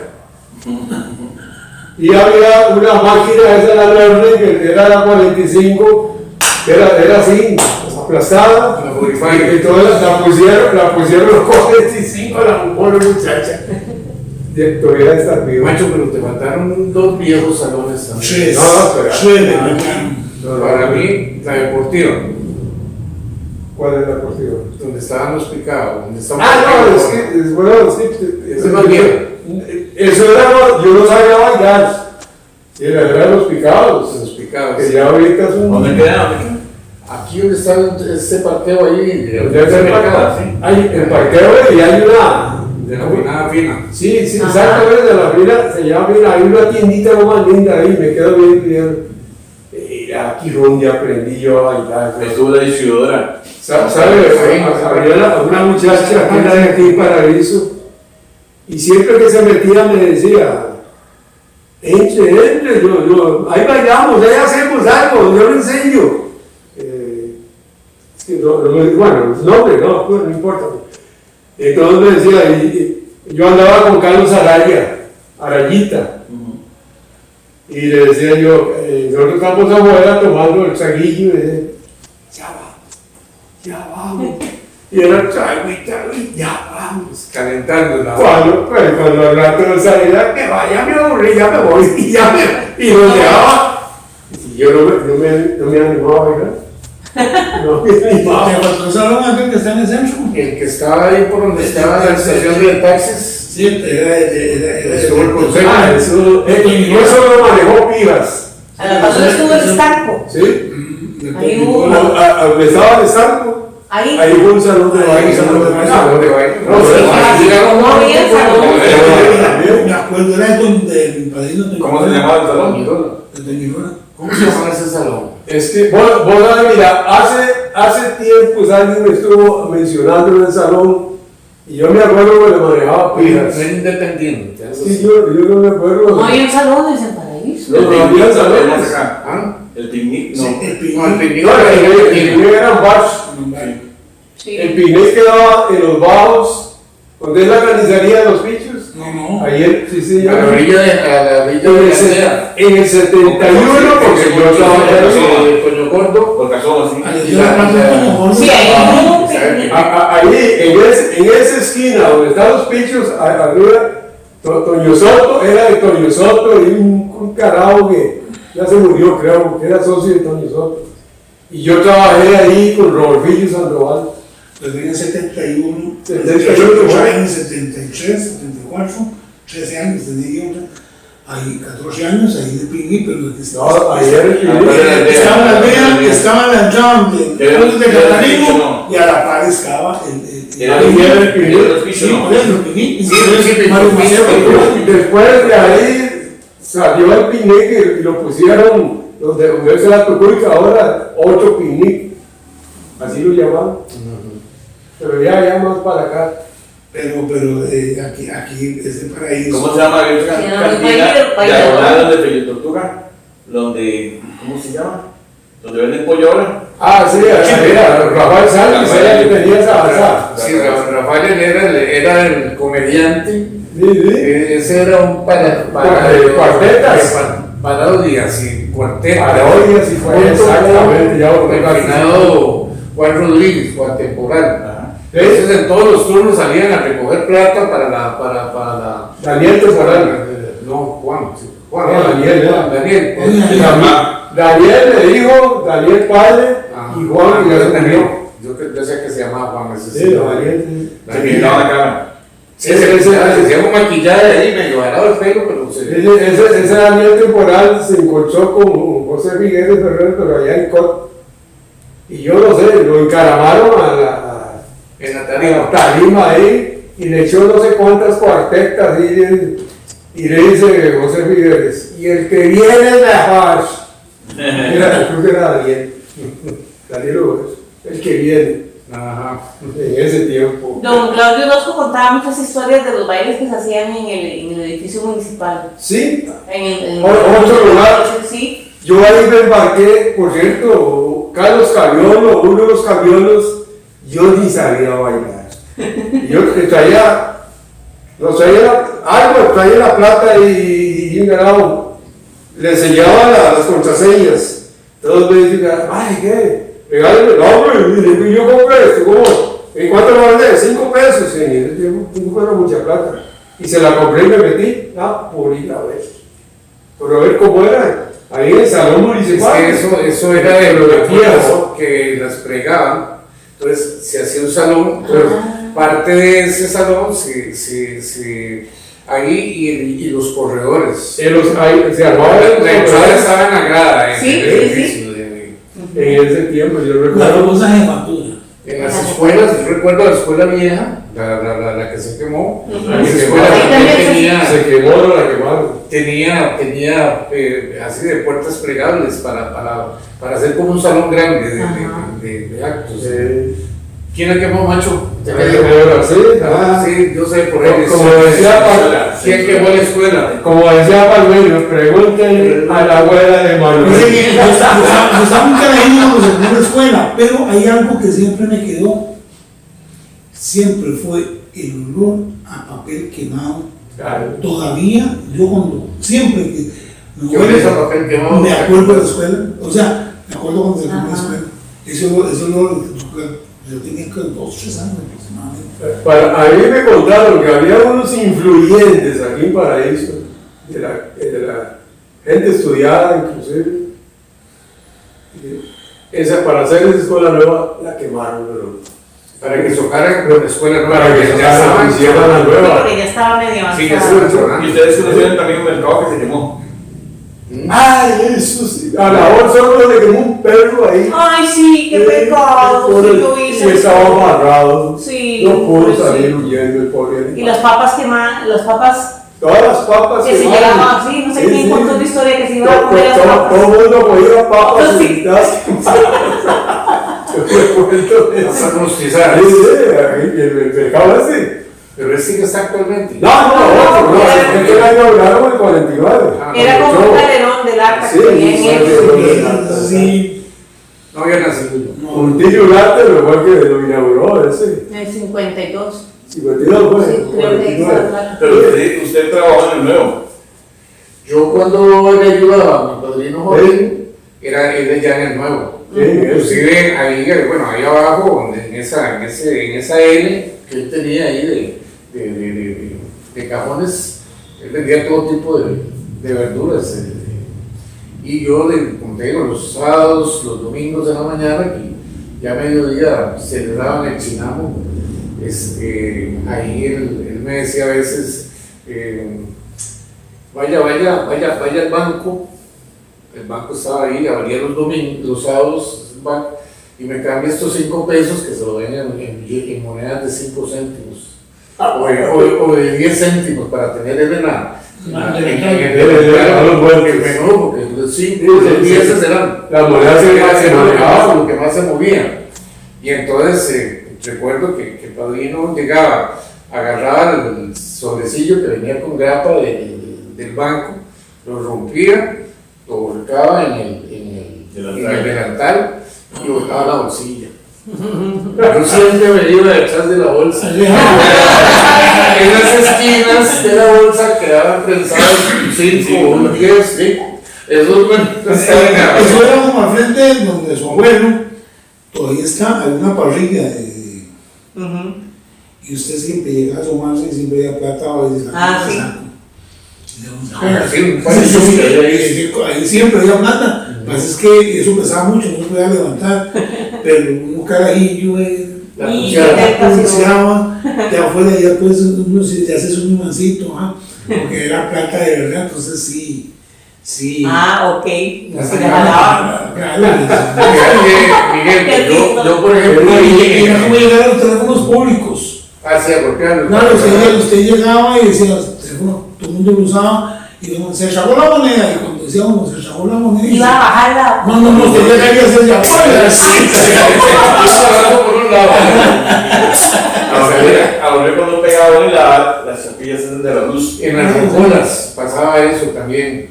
Y había una máquina, esa era la verde, que era la 45, que era así, aplastada. Y entonces la pusieron los 45 a la pobre muchacha. Todavía está vivo. Macho, pero te faltaron dos viejos salones también. Para mí, la deportiva. ¿Cuál es la deportiva? Donde estaban los picados. Es más bien. Eso era, yo no sabía bailar. Eran los picados. Los picados. Que ya ahorita son. ¿Dónde quedan? Aquí donde está este parqueo ahí. Hay el parqueo y hay una. De la finada fina. Sí, exactamente, de la fina, se llama fina. Hay una tiendita más linda ahí, me quedo bien. Aquí donde aprendí yo a bailar. Estuvo la distribuidora. ¿Sabes? Había una muchacha que era de aquí para eso. Y siempre que se metía me decía, entre, ahí bailamos, ahí hacemos algo, yo le enseño. Bueno, nombre, no importa. Entonces me decía, yo andaba con Carlos Arayita. Y le decía yo, nosotros estamos afuera tomando el traguillo y decía, ya vamos. Y era el traguito, ya vamos. Calentando la Cuando al rato salía, que vaya, me aburrí, ya me voy, y lo dejaba. Y yo no me animaba a bailar. No, ni ¿Te más. faltó el salón aquel que está en el centro? El que estaba ahí por donde estaba la estación de taxis, Sí, era estuvo el consejo. Ah, eso, y eso lo manejó Pivas. A la pasada estuvo el estanco. ¿Sí? Ahí hubo. A donde estaba el estanco, Ahí. ahí fue un salón de baile. Ahí, salón de baile. salón de baile. No, sí, No había salón. Me acuerdo, era de mi padrino. ¿Cómo se llamaba el salón? De Toñirona. ¿Cómo se llama ese salón? Es que, vos sabes, mira, hace tiempo alguien me estuvo mencionando en el salón y yo me acuerdo que lo manejaba No Pivas. era independiente. algo Sí, así. yo no me acuerdo. No había salones en Paraíso. No había salones. acá. ¿Ah? El picnic, no. Sí, el No, el pingüino. picnic No, era el eran bars. Sí. El picnic quedaba en los bajos, donde es la carnicería de los bichos. No. Ayer, sí, a la orilla de la aldea. En el 71, porque yo trabajé ahí. Coño Gordo. Porque somos así. Sí, ahí hubo un ¿sabe? picnic. Ahí, en esa esquina donde están los pichos, arriba, Toño Soto, era de Toño Soto, y un carajo que ya se murió, creo, que era socio de Toño Soto. Y yo trabajé ahí con Rodolfillo Sandoval. Desde en el 71, 78, ya en el 73, 74, 13 años tenía yo. Ahí 14 años, ahí de pingüí, pero que No, ayer el picnic. estaba en la aldea, estaba en la entrada de Catarino no. y a la par estaba el Era el el picnic. los sí, pichos, por eso, el pingüí. sí, Mario sí, Maceo, sí, Después de ahí salió el picnic y lo pusieron donde se la tocó y que ahora otro picnic, así lo llamaban. Pero ya más para acá. pero aquí es de Paraíso. ¿Cómo se llama? Hay otra Sí, no, cantina País de diagonal donde Fello Tortuga, donde, ¿cómo se llama? Donde venden pollo ahora. Ah, sí, era Rafael Sánchez, era el que tenía esa avanzada. Sí, Rafael era el comediante. Sí. Ese era un Cuartetas. parodias y cuartetas. Parodias y fue exactamente, ya lo el refinado Juan Rodríguez, Juan Temporal. Entonces en todos los turnos salían a recoger plata para la Daniel Temporal. No, Juan. Sí, Juan. No, Daniel, ¿no? Daniel. Daniel le dijo, Daniel padre y Juan que ya se murió. Yo sé que se llamaba Juan. Ese Sí, Daniel. Se pintaba la cara. Sí, se hacía un maquillaje ahí, medio varado el pelo, pero Ese Daniel Temporal se encontró con José Miguel Ferrer, pero allá en Cot. Y yo no sé, lo encaramaron en la a tarima. la tarima ahí y le echó no sé cuántas cuartetas y le dice José Figueres, y el que viene es mejor. Creo que era Daniel. Daniel López, el que viene. Ajá. En ese tiempo. Don Claudio Orozco contaba muchas historias de los bailes que se hacían en el edificio municipal. Sí, En Otro lugar. Sí. yo ahí me embarqué, por cierto, Carlos Caviolo, uno de los Caviolos, yo ni sabía bailar. Yo que traía la plata y un ganado, le enseñaba las contraseñas. Todos me decían, ay, ¿qué? Regálame el hombre, y yo compré esto, ¿cómo? ¿En cuánto lo vendé? 5 pesos. En ese tiempo, 5 era mucha plata. Y se la compré y me metí, por ir a ver. Pero a ver cómo era. Ahí en el salón municipal. Es que eso era de lo que las pregaban. Entonces se hacía un salón. Entonces, parte de ese salón ahí y los corredores. Ahí se armaba La entrada estaba en la grada. En Sí, el sí, edificio en ese tiempo, yo La recuerdo. famosa jefatura. En las escuelas, yo recuerdo la escuela vieja, la que se quemó. La Se escuela Ahí también también Se quemó, no la quemaron. tenía así de puertas plegables para hacer como un salón grande de actos. ¿Quién la quemó, macho? Sí, yo sé por ahí. Como decía ¿Quién quemó la escuela? Como decía Palmeiro, pregúntenle a la abuela de Manuel. Yo estaba muy carajillo cuando se fue a la escuela, pero hay algo que siempre me quedó. Siempre fue el olor a papel quemado. Claro. Todavía, yo cuando, siempre que me ¿Qué olor a papel quemado? me acuerdo de la escuela. O sea, me acuerdo cuando se fue a la escuela. Eso yo tenía que 2 o 3 años aproximadamente. A mí me contaron que había unos influyentes aquí en Paraíso, de la gente estudiada inclusive. para hacer esa escuela nueva la quemaron, pero Para que tocaran la escuela nueva. para que ya estaban hicieran la Sí, nueva. porque ya estaba medio Sí, ya avanzado. estuvo chorando. Y ustedes conocieron también un mercado que se quemó. Ay, eso sí. A la hora solo le quemó un perro ahí. Ay, sí, qué pecado. Pobre, Sí, lo y hice. estaba amarrado. Sí, No pudo pues salir sí. huyendo el pobre animal. Y las papas quemadas, las papas Todas las papas que se quemaron. llevaban, sí, no sé quién contó la historia que se iba a Todo comer las papas. el mundo comía papas Sí. fritas quemadas. Yo recuerdo eso. Hasta rostizadas. Sí, ahí, el mercado ese. Pero ese que está actualmente. No, otro, no, era- es que el año hablaron el 49. Ah, Era no, como yo- un galerón del arca Sí, que tenía en sí, él. sí. Sí, no había nacido. Un tío Ugarte, pero fue el que lo inauguró ese. En el 52. 52 fue. Sí, creo que 49. Pero usted trabajó en el nuevo. Yo cuando le ayudaba a mi padrino joven, era él ya en el nuevo. Sí, Inclusive ahí, bueno, ahí abajo, en esa L que él tenía ahí de cajones, él vendía todo tipo de verduras. Y yo, como te digo, los sábados, los domingos de la mañana, y ya a mediodía celebraban el chinamo. Ahí él me decía a veces, vaya al banco. El banco estaba ahí, abría los sábados, el banco, y me cambia estos 5 pesos que se lo den en monedas de 5 céntimos. O de 10 céntimos para tener el venado. El menú, porque los 5 los 10 eran Las monedas se manejaban. lo que más se movía. Y entonces recuerdo que el padrino llegaba, agarraba el sobrecillo que venía con grapa del banco, lo rompía, lo volcaba en el delantal y botaba la bolsilla. Yo siempre me iba detrás de la bolsa. En las esquinas de la bolsa quedaban prensados 5 o 10, ¿sí? Eso eso era como al frente donde su abuelo todavía está, hay una parrilla y usted siempre llega a asomarse y siempre había plata o veces Sí. Ahí siempre había plata. Lo que pasa es que eso pesaba mucho, no se podía levantar, pero un carajillo La Y pulseaba, ya afuera ya pues uno se hace un mancito, porque era plata de verdad, entonces sí. Ok. Ya Se se le jalaba. Miguel, yo por ejemplo, Y era como llegar a los teléfonos públicos. hacia golpearlo. Claro, usted llegaba y decía, el teléfono, todo el mundo lo usaba, y como, se echó la moneda, y cuando decíamos, se echó la moneda, Iba a bajarla. no, usted llega y hacer ya, Por un lado. Ahora cuando pegaba en las chapillas esas de la luz. En las roncolas pasaba eso también,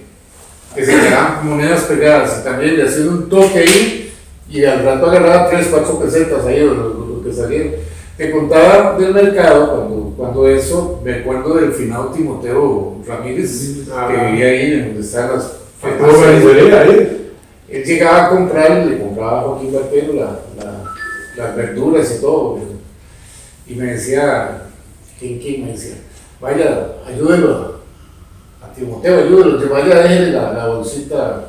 que se quedaban monedas pegadas y también le hacían un toque ahí y al rato agarraba 3, 4 pesetas ahí lo que salía. Te contaba del mercado cuando eso, me acuerdo del finado Timoteo Ramírez, que vivía ahí en donde están las ahí. Él llegaba a comprar, le compraba a Joaquín Barquero las verduras y todo. Y me decía, ¿quién me decía? Vaya, ayúdelo a Timoteo, ayúdelo, que vaya, déjele la bolsita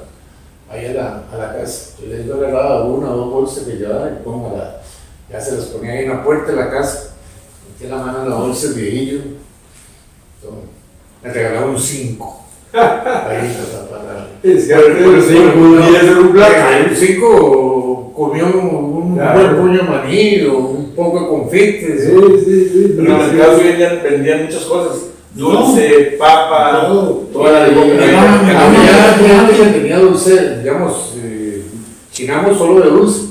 ahí a la casa. Yo le agarraba 1 o 2 bolsas que llevaba y ya se las ponía ahí en la puerta de la casa. Metía la mano en la bolsa, el viejillo. Me regalaba un 5. Ahí para Es que el 5 un día era un plato. el 5 comió un buen puño de maní o un poco de confites. Sí. Pero en el mercado vendían muchas cosas. Dulce, papa, Todo. toda la Había gente que tenía dulce, digamos, chinamos solo de dulce.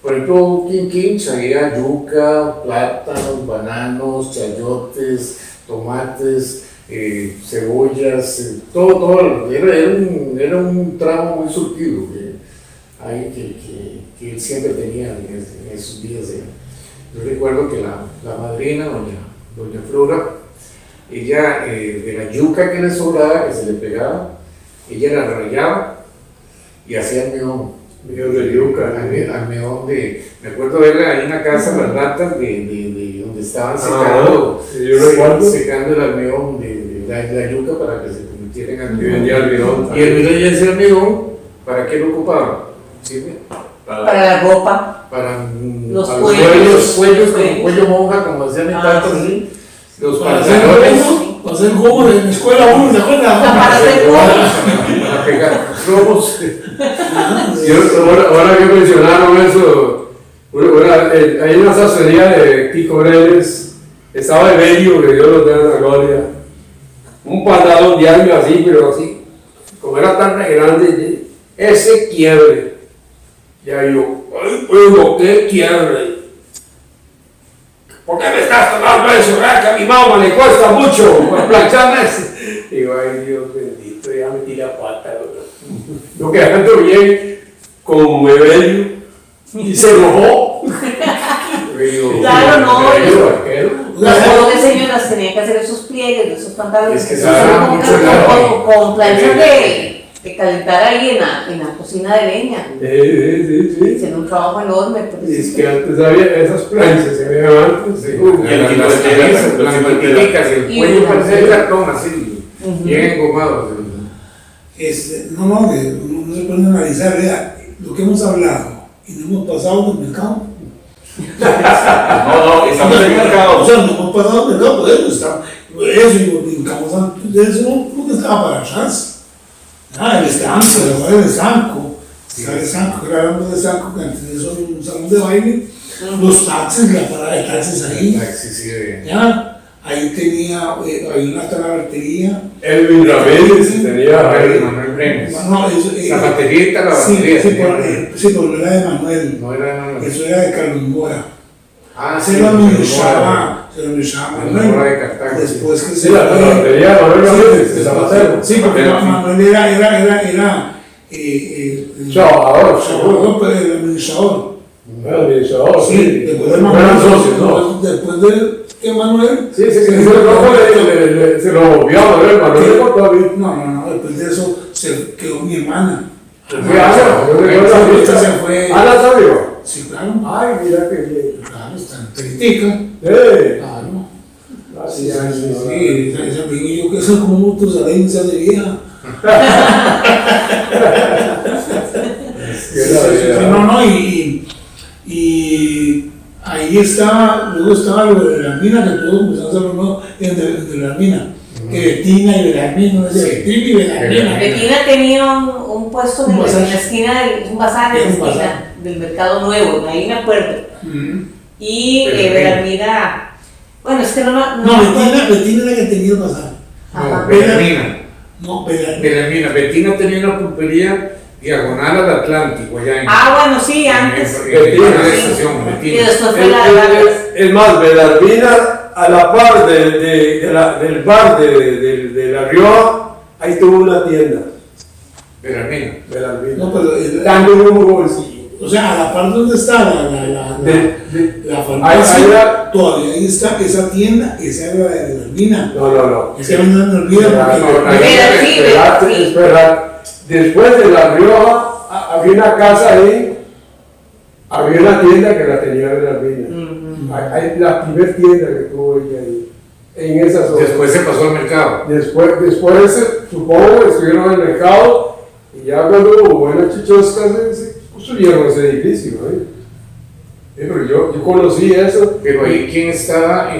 Por ejemplo, quinquinch, había yuca, plátanos, bananos, chayotes, tomates, cebollas, todo. Era un tramo muy surtido que él siempre tenía en esos días. Yo recuerdo que la madrina, doña Flora, ella, de la yuca que le sobraba, que se le pegaba, ella la rayaba y hacía almidón. De yuca. Almidón me acuerdo verla ahí en la casa, las latas de donde estaban secando el almidón de la yuca para que se convirtiera en almidón. Y vendía almidón. Y ese almidón, ¿para qué lo ocupaban? Sirve Para la ropa. para Los para cuellos. cuellos como cuello monja, como decía mi Ah, tata, sí. los Para hacer pantalones, jugo, para hacer jugo en la escuela uno, ¿se acuerdan? Para hacer jugo. para pegar globos. Ahora que mencionaron eso, hay una sastrería de Kiko Brenes, estaba de medio, que Dios lo tenga en la gloria, un pantalón diario así, pero así, como era tan grande, ese quiebre, ya yo, ay, bueno, ¿qué quiebre? ¿Por qué me estás tomando eso? Que a mi mamá le cuesta mucho plancharme. Digo, ay Dios bendito, ya metí la pata. Yo quedando bien con Evelio y se enojó. Claro, no. Las Claro. jóvenes señoras tenían que hacer esos pliegues de esos pantalones. Es que Se se usaba usaban mucho el agua. con planchas de calentar ahí en la cocina de leña. Sí. Hicieron un trabajo enorme. Pero Y es sí. que antes había esas planchas, se veían antes. Sí, Y el equipo de tela, las mantiquicas, el Y cuello una- parece de cartón así, bien engomado. No se puede analizar, vea, lo que hemos hablado y no hemos pasado del mercado. No, estamos en el O mercado. sea, no hemos pasado del mercado, por eso estamos. Eso y nos brincamos antes de eso, no estaba para atrás. El estanco, el estanco. El estanco, que hablando de estanco, que antes de eso era un salón de baile. Los taxis, la parada de taxis ahí. Ya, ahí tenía, hay una talabartería. Elvin Ramírez tenía Manuel Brenes. No, eso, Zapatería, la sí, batería. sí, pero no era de Manuel. No era Manuel. Eso era de Carlos Mora. Ah, Se lo administraba Manuel. de Cartago. Después que Sí, se la batería Manuel Ramírez, de Zapatero. Sí, porque Manuel era Trabajador, trabajador, pues, el administrador. Bueno, administrador, Sí, sí. después de Eran Manuel. socios, ¿no? Después de que Manuel. Sí, se lo movió a Manuel le contó a mí. No, después de eso se quedó mi hermana. Fue Ana, yo recuerdo la Esta fiesta. se fue. Ana salió. Sí, claro. Ay, mira qué bien. Claro, está en Peritica. Claro. Así es, Sí, esa pequeño que son como muchos arenas de vieja. Sí, no, y ahí estaba, luego estaba lo de la mina, que todos empezamos a hablar de la mina. Que Betina y Belarmina, no sé, Betina y Belarmina. Betina tenía un puesto Un en bazar. la esquina, un bazar en la Un bazar. esquina del Mercado Nuevo, ahí me acuerdo. Y Belarmina, bueno, es que No, Betina era la que tenía el bazar. Ajá. No, Belarmina. No, Belarmina. Belarmina. Betina tenía una pulpería diagonal al Atlántico, allá en. Bueno, sí, antes. En la Sí. estación, Y Betina. después fue la Es más, Belarmina, a la par del bar de La Rioja, ahí tuvo una tienda. Belarmina. Belarmina. No, pero Dando un bolsillo. o sea, a la parte donde está la Ahí farmacia, era- todavía ahí está esa tienda, esa era la de Belarmina. No. Es que no me olvida porque. Espera. Después de La Rioja, había una casa ahí, había una tienda que la tenía Belarmina. Hay la primera tienda que tuvo ella ahí, en esa zona. Después se pasó al mercado. Después supongo, estuvieron en el mercado y ya cuando hubo buenas chichoscas se construyeron ese edificio. Pero yo conocí eso. Pero ahí, ¿quién estaba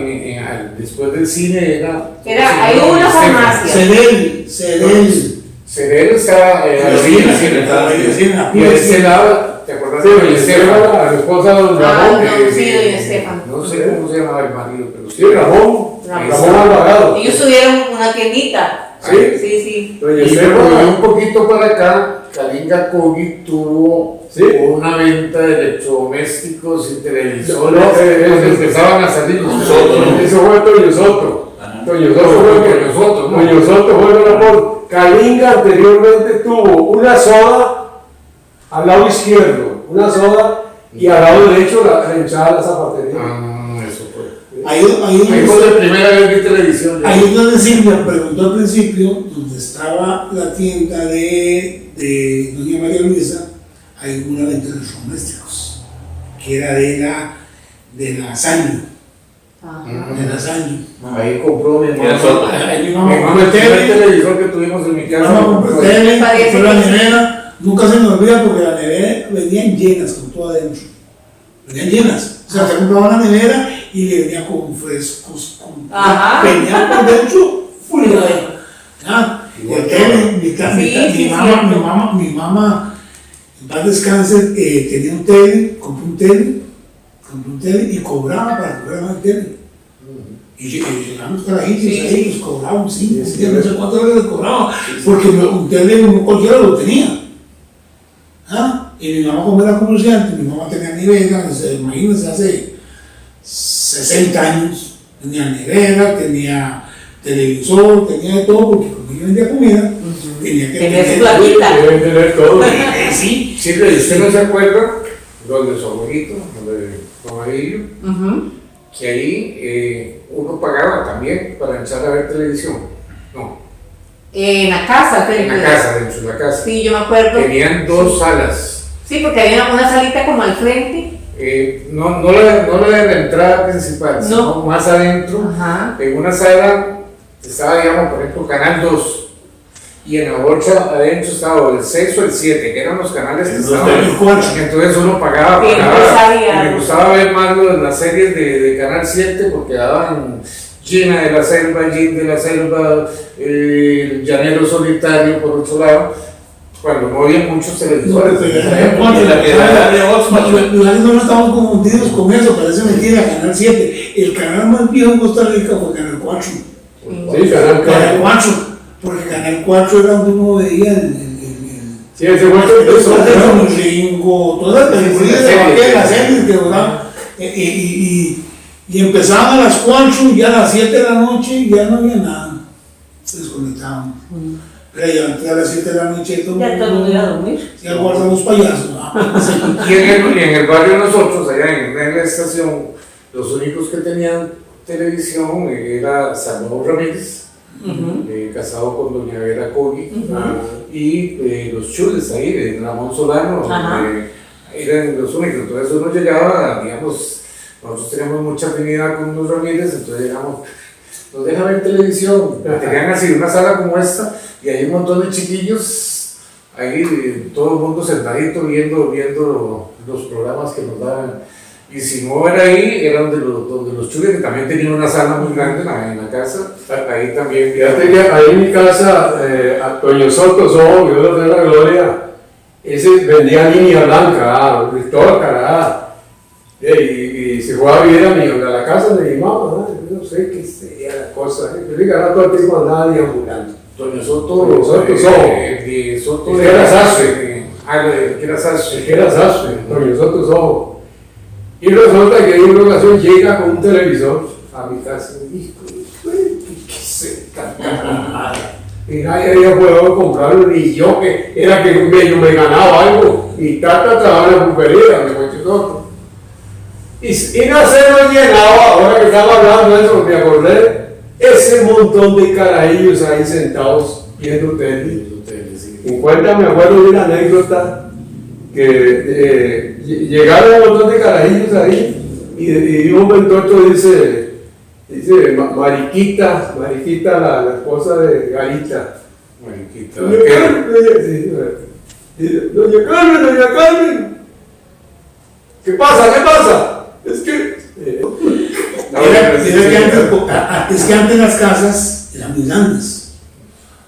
después del cine? Ahí hubo una farmacia. Cedel. Cedero estaba y de ese lado, ¿te acordás de Doña Estefan? La esposa de Don Ramón. Sí, Doña Estefan. No sé cómo se llamaba el marido, pero Sí, Ramón Ramón. Alvarado. Ellos tuvieron una tiendita. ¿Sí? Sí. Doña Y luego Estefan. un poquito para acá, Kalinga Kogi tuvo Sí. una venta de electrodomésticos y televisores No, cuando empezaban a salir los Eso fue Toño Soto. Toño Soto fue el ganador. Kalinga anteriormente tuvo una soda al lado izquierdo, y al lado derecho la hinchada de la zapatería. Eso fue. Ahí Ahí fue la primera vez vi televisión. es donde Silvia preguntó al principio, donde estaba la tienda de doña María Luisa, hay una venta de electrodomésticos, que era de la Sanyo. De la Sanyo. Ahí compró mi Mira, mamá. Soto. Ahí mi Mi mamá mamá compró el primer tele, televisor que tuvimos en mi casa. compró tele, Parece compró la que sí. nevera, Nunca se me olvida porque las neveras venían llenas con todo adentro. Venían llenas. O sea, se compraba una nevera y le venía con frescos, con Ajá. venía por dentro full. ¿Ah? Y el tele, Sí, mi mamá, en paz descanse, tenía un tele, compró un tele y cobraba para el programa del tele. Y llegaban los carajitos ahí, los cobraban 5, no sé cuánto les cobraba, porque un tele no cualquiera lo tenía. ¿Ah? Y mi mamá, como era comerciante, mi mamá tenía nevera, imagínense, hace 60 años, tenía nevera, tenía televisor, tenía de todo, porque cuando yo vendía comida, tenía que Tenía su tener platita. Deben tener todo. Sí, Sí, pero usted no se acuerda donde su abuelito, donde Don Arilio, que ahí uno pagaba también para entrar a ver televisión. No, En la casa, en la casa, dentro de la casa. Sí, yo me acuerdo. Tenían dos salas. Sí, porque había una salita como al frente. No la de la entrada principal, No. sino más adentro. Ajá. En una sala estaba, digamos, por ejemplo, Canal 2. Y en la otra adentro estaba el 6 o el 7, que eran los canales que estaban. Entonces uno pagaba. Sí, no sabía. Y me gustaba ver más las series de Canal 7 porque daban Gina de la Selva, Jim de la Selva, el Llanero Solitario por otro lado, cuando no había muchos televisores. No estamos confundidos con eso, parece mentira, Canal 7. El canal más viejo en Costa Rica fue Canal 4. Sí, Canal Canal 4. 4, porque Canal 4 era donde uno veía el Sí, ese muerto el Ringo, todas las películas de las series que duraban. Y empezaban a las 4 y ya a las 7 de la noche ya no había nada. Se desconectaban. Pero ya antes a las 7 de la noche Ya todo el mundo iba a dormir. ya guardan los payasos. Y en el barrio nosotros, allá en la estación, los únicos que tenían televisión era Salvador Ramírez, casado con doña Vera Cogui, y los chules ahí de Ramón Solano, eran los únicos. Entonces uno llegaba, digamos, nosotros teníamos mucha afinidad con los Ramírez, entonces llegamos, nos dejan ver televisión, tenían así una sala como esta, y hay un montón de chiquillos ahí, todo el mundo sentadito viendo los programas que nos daban. Y si no era ahí, era donde los chules, que también tenían una sala muy grande en la casa, ahí también. Fíjate que ahí en mi casa, Antonio Soto, Dios le dé la gloria, ese vendía línea blanca, Cristóbal Cará, y se fue a vivir a la casa de mi mamá, no sé qué sería la cosa, yo le ganaba todo el tiempo andaba deambulando. Antonio Soto, de Soto de era Sastre. que era Sastre. El que era Sastre, Antonio Soto. Y resulta que en una ocasión llega con un televisor a mi casa y me dijo, ¿qué se tanta? Y nadie había podido comprarlo, ni yo, que era que medio me ganaba algo, y tanta trabajaba en la pulpería, me cuento todo. Y no se nos llenaba, ahora que estaba hablando de eso, me acordé, ese montón de carajillos ahí sentados viendo tele. En cuenta me acuerdo de una anécdota que llegaron un montón de carajillos ahí y un momento otro dice Mariquita, la esposa de Garita. Mariquita. Doña Carmen, ¿qué pasa? Es que Es que antes las casas eran muy grandes.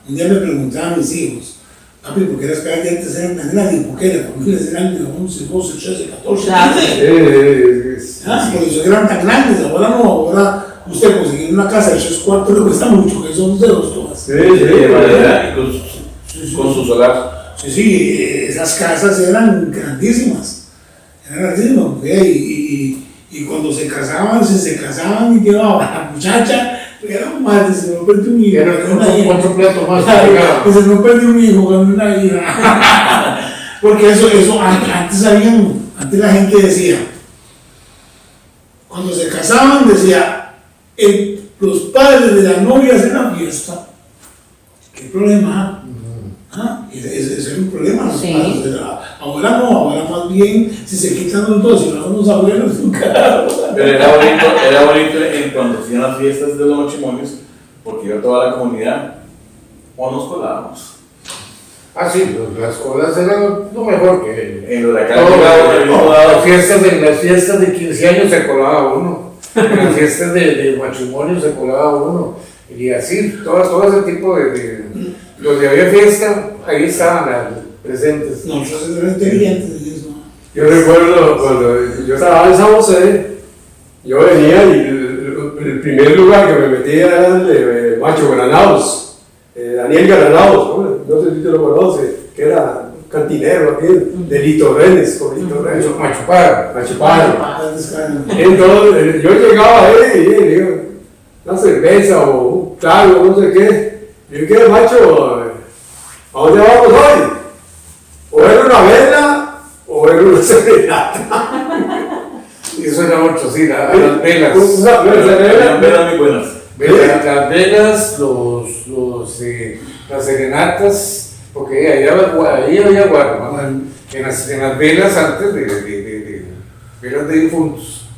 Un día me preguntaban a mis hijos, papi, ¿por qué las casas de antes eran tan grandes? ¿Por qué las familias eran de 11, 12, 13, 14, 15? Por eso eran tan grandes. Ahora no, ahora usted conseguir una casa de 3 cuartos le cuesta mucho, que son de 2 tomas. de madera y con su solar. Sí, esas casas eran grandísimas. Y cuando se casaban y llevaban a la muchacha, era un madre, se me perdió un hijo. Era otro plato más. Se me perdió un hijo con una hija. Porque eso antes la gente decía, cuando se casaban decía, los padres de las novias en la fiesta. ¿Qué problema? Ese es un problema. Sí. Ahora no, ahora más bien, si se quitan los dos y no son los abuelos, un carajo. Pero era bonito cuando hacían las fiestas de los matrimonios, porque iba toda la comunidad, o nos colábamos. Ah, sí, las colas eran lo mejor que En los de acá todo. llegaba en el mismo lado. En las fiestas de 15 años se colaba uno, en las fiestas de matrimonio se colaba uno, y así, todo ese tipo donde había fiesta, ahí estaban presentes. Nosotros éramos inteligentes en eso. Yo recuerdo cuando yo trabajaba en San José, yo venía y el primer lugar que me metía era el de Macho Granados, Daniel Granados, no sé si te lo conoce, que era cantinero aquí, de Lito Renes, con Lito Renes. Macho Paro. Entonces yo llegaba ahí y le digo, una cerveza o un trago, no sé qué. Y yo, ¿qué, macho? ¿A dónde vamos hoy? O era una vela o era una serenata. Y eso era otro, sí, las velas. Eran velas muy buenas. Las velas, las serenatas, porque ahí había guarda, en las velas antes de velas de difuntos.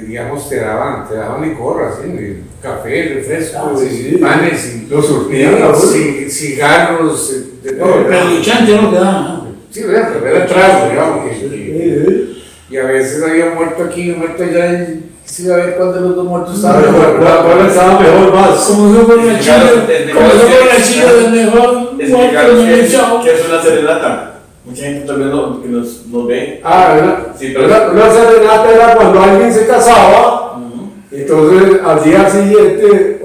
Digamos, te daban licor, así, café, refresco, sí. panes, y Lo surtían, ¿no? cigarros, de todo. Pero el chancho no quedaba, ¿no? Sí, pero era trago, digamos. Y a veces había muerto aquí, muerto allá, y sí, a ver cuál de los dos muertos estaba mejor. ¿Cuál estaba mejor más? Como no fue el chile del mejor muerto, no me echado. ¿Qué es una serenata? Mucha gente tal vez que nos ve. ¿Verdad? Sí, pero Una serenata era cuando alguien se casaba, entonces al día siguiente,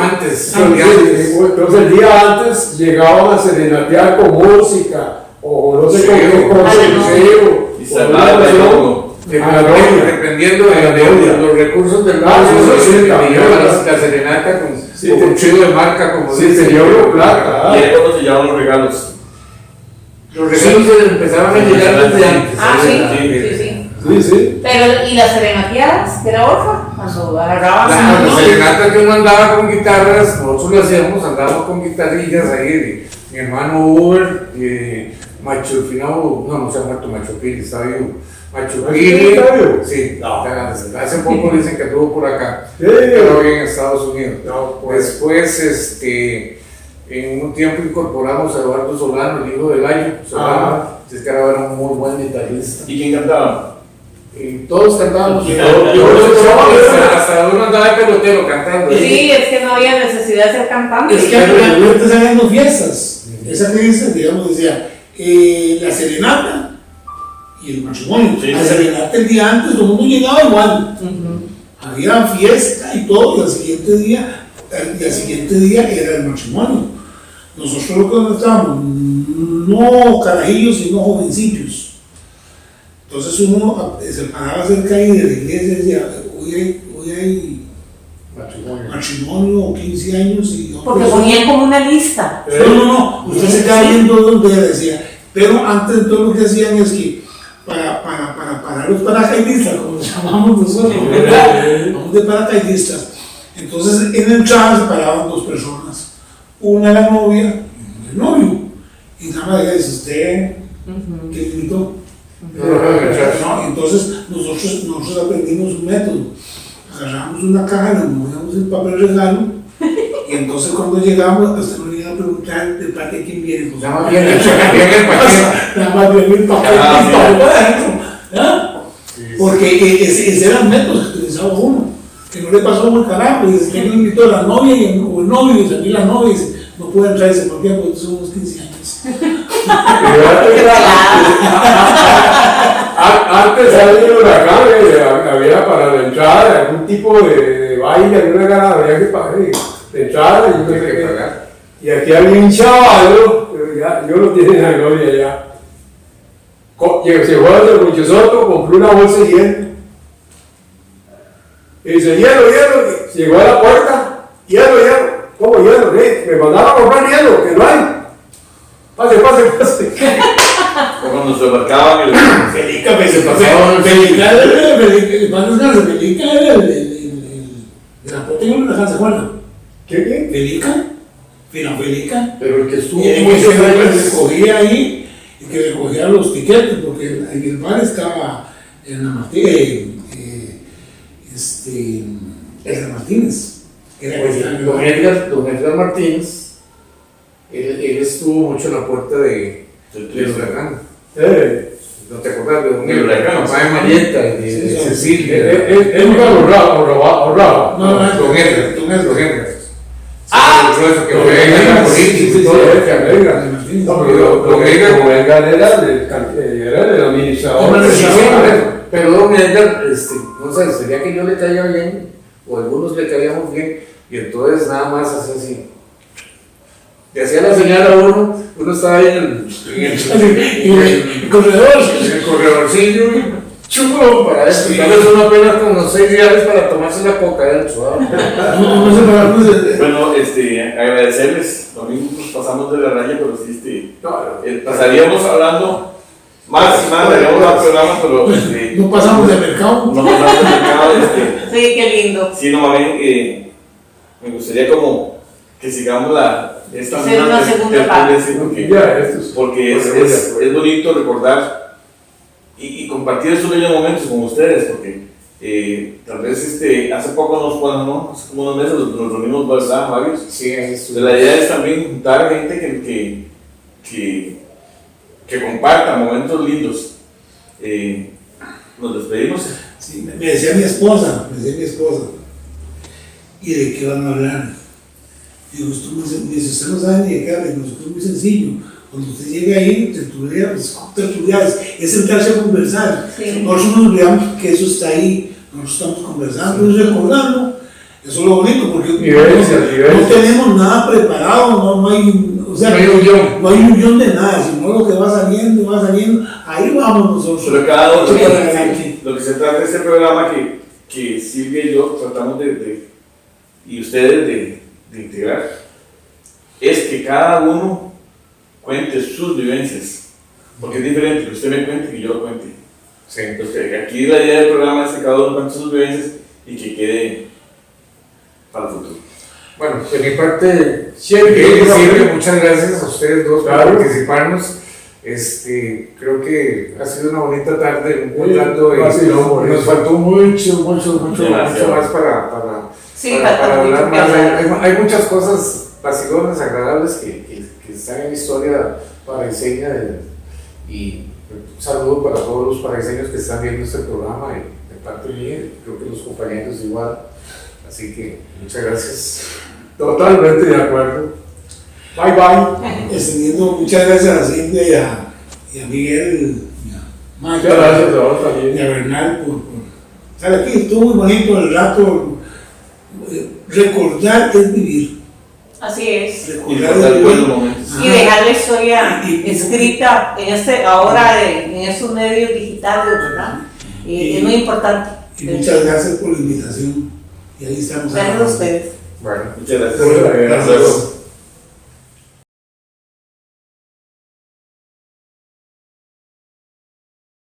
Antes. Entonces el día antes llegaban a serenatear con música, o no sé con qué cosa, museo, y salada de loco. Dependiendo de los recursos del la serenata con chido de marca, como sí, señor, plata. Y ahí cuando se llevaban los regalos. Los regalos empezaban a llegar desde antes. Ah, sí. Sí. Pero, ¿y las serenateadas? ¿Que era otra? Cuando agarraban La serenata que uno andaba con guitarras, nosotros lo hacíamos, andábamos con guitarrillas ahí, mi hermano Uber, Macho Finado, no se ha muerto Macho Piri, está vivo. Macho Piri, sí, hace poco dicen que estuvo por acá, pero en Estados Unidos. Después, en un tiempo incorporamos a Eduardo Solano, el hijo del Gallo Solano, es que ahora era un muy buen guitarrista. ¿Y quién cantaba? Todos cantábamos. Hasta uno andaba de pelotero cantando. Sí, es que no había necesidad de ser cantante. Es que antes estaban haciendo fiestas. Esa fiesta, digamos, decía la serenata y el matrimonio. Sí, la sí. serenata el día antes, todo el mundo llegaba igual. Había fiesta y todo, y al siguiente día era el matrimonio. Nosotros lo que estábamos, no carajillos, sino jovencillos. Entonces uno se paraba cerca ahí de la iglesia y decía, hoy hay matrimonio o 15 años. Porque ponían como una lista. No, usted se queda viendo donde decía. Pero antes todo lo que hacían es que para parar los paracaidistas, como los llamamos nosotros, vamos de paracaidistas. Entonces en el chat se paraban dos personas. Una la novia y el novio. Y nada más dice, ¿usted qué invitó? Entonces nosotros aprendimos un método. Agarramos una caja, le movíamos el papel regalo y entonces cuando llegamos hasta nos iban a preguntar de parte de quién viene. Pues, Nada más viene el paquete. Nada más viene el papel adentro. Porque ese era el método que utilizaba uno. Que no le pasó muy carajo. Y dice que no invitó a la novia o el novio, y salí la novia y dice, no puede entrar ese porque somos 15 años. Antes había un huracán, había para la entrada algún tipo de baile, alguna gana, había que pagar de entrada y no sé qué pagar. Y aquí había un chaval, pero ya, yo lo tiene en la gloria ya. Se fue a el Mucho Soto, compró una bolsa de hielo. Y dice, hielo, llegó a la puerta, hielo. ¿Cómo hielo? Me mandaron a comprar hielo, que no hay. Pase. O cuando se embarcaban Felica, pues se pasaba. Felica era el aporte en una casa, ¿se acuerdan? ¿Qué? Felica. Pero el que estuvo Y muy que cerca recogía ahí y que recogía los tiquetes, porque en el bar estaba en la Martínez, Martínez. Don Edgar Martínez él estuvo mucho en la puerta del huracán. ¿No te acuerdas de un huracán? papá de Marieta, de Cecilia? Él nunca ahorraba. No, Don Edgar. ¡Ah! Que fue político y todo. Don Edgar era el administrador. Pero Don Edgar, no sé, sería que yo le caía bien, o algunos le caíamos bien, y entonces nada más hacía así. Le hacía la señal a uno estaba ahí en el corredorcillo, y chupo para esto. Y tal vez uno apenas con unos 6 días para tomarse la coca del suave. Bueno, agradecerles. También nos pasamos de la raya, pero sí, pasaríamos hablando más y más, haríamos más programas, pero no pasamos de mercado. no pasamos de mercado. Sí, qué lindo. Sí, no, más bien, me gustaría como que sigamos esta Hacer una segunda parte. porque es bonito recordar y compartir estos bellos momentos con ustedes, porque tal vez hace poco hace como unos meses nos reunimos, ¿verdad? Varios. Sí, La idea es también juntar gente que comparta momentos lindos. Nos despedimos. Sí, me decía mi esposa, ¿y de qué van a hablar? Digo, usted no sabe ni de qué hablar, nosotros es muy sencillo. Cuando usted llega ahí, tertulias, es sentarse a conversar. Sí. Nosotros nos olvidamos que eso está ahí, nosotros estamos conversando, y recordarlo. Eso es lo bonito, porque no tenemos nada preparado, no hay un guión de nada, sino lo que va saliendo, ahí vamos nosotros. Pero cada uno, lo que se trata de este programa que Silvia y yo tratamos y ustedes de integrar, es que cada uno cuente sus vivencias, porque es diferente que usted me cuente que yo lo cuente. Sí. Entonces, aquí la idea del programa es que cada uno cuente sus vivencias y que quede para el futuro. Bueno, de mi parte, siempre, muchas gracias a ustedes dos por participarnos. Creo que ha sido una bonita tarde, un buen rato. Nos faltó mucho más para hablar más. Hay muchas cosas vacilonas, agradables que están en la historia paraiseña y un saludo para todos los paraiseños que están viendo este programa y de parte mía, creo que los compañeros igual. Así que muchas gracias. Totalmente de acuerdo. Bye bye. Extendiendo muchas gracias a Silvia y a Miguel, y a Mike, Muchas gracias a vos también. y a Bernal por estar aquí. Estuvo muy bonito el rato. Recordar es vivir. Así es. Recordar Recordar es buenos vivir. momentos. Y dejar la historia Y- escrita en estos medios digitales, ¿verdad? Es muy importante. Y muchas gracias por la invitación. Y ahí estamos. Gracias a ustedes. Bueno, Muchas gracias. Gracias. Hasta luego.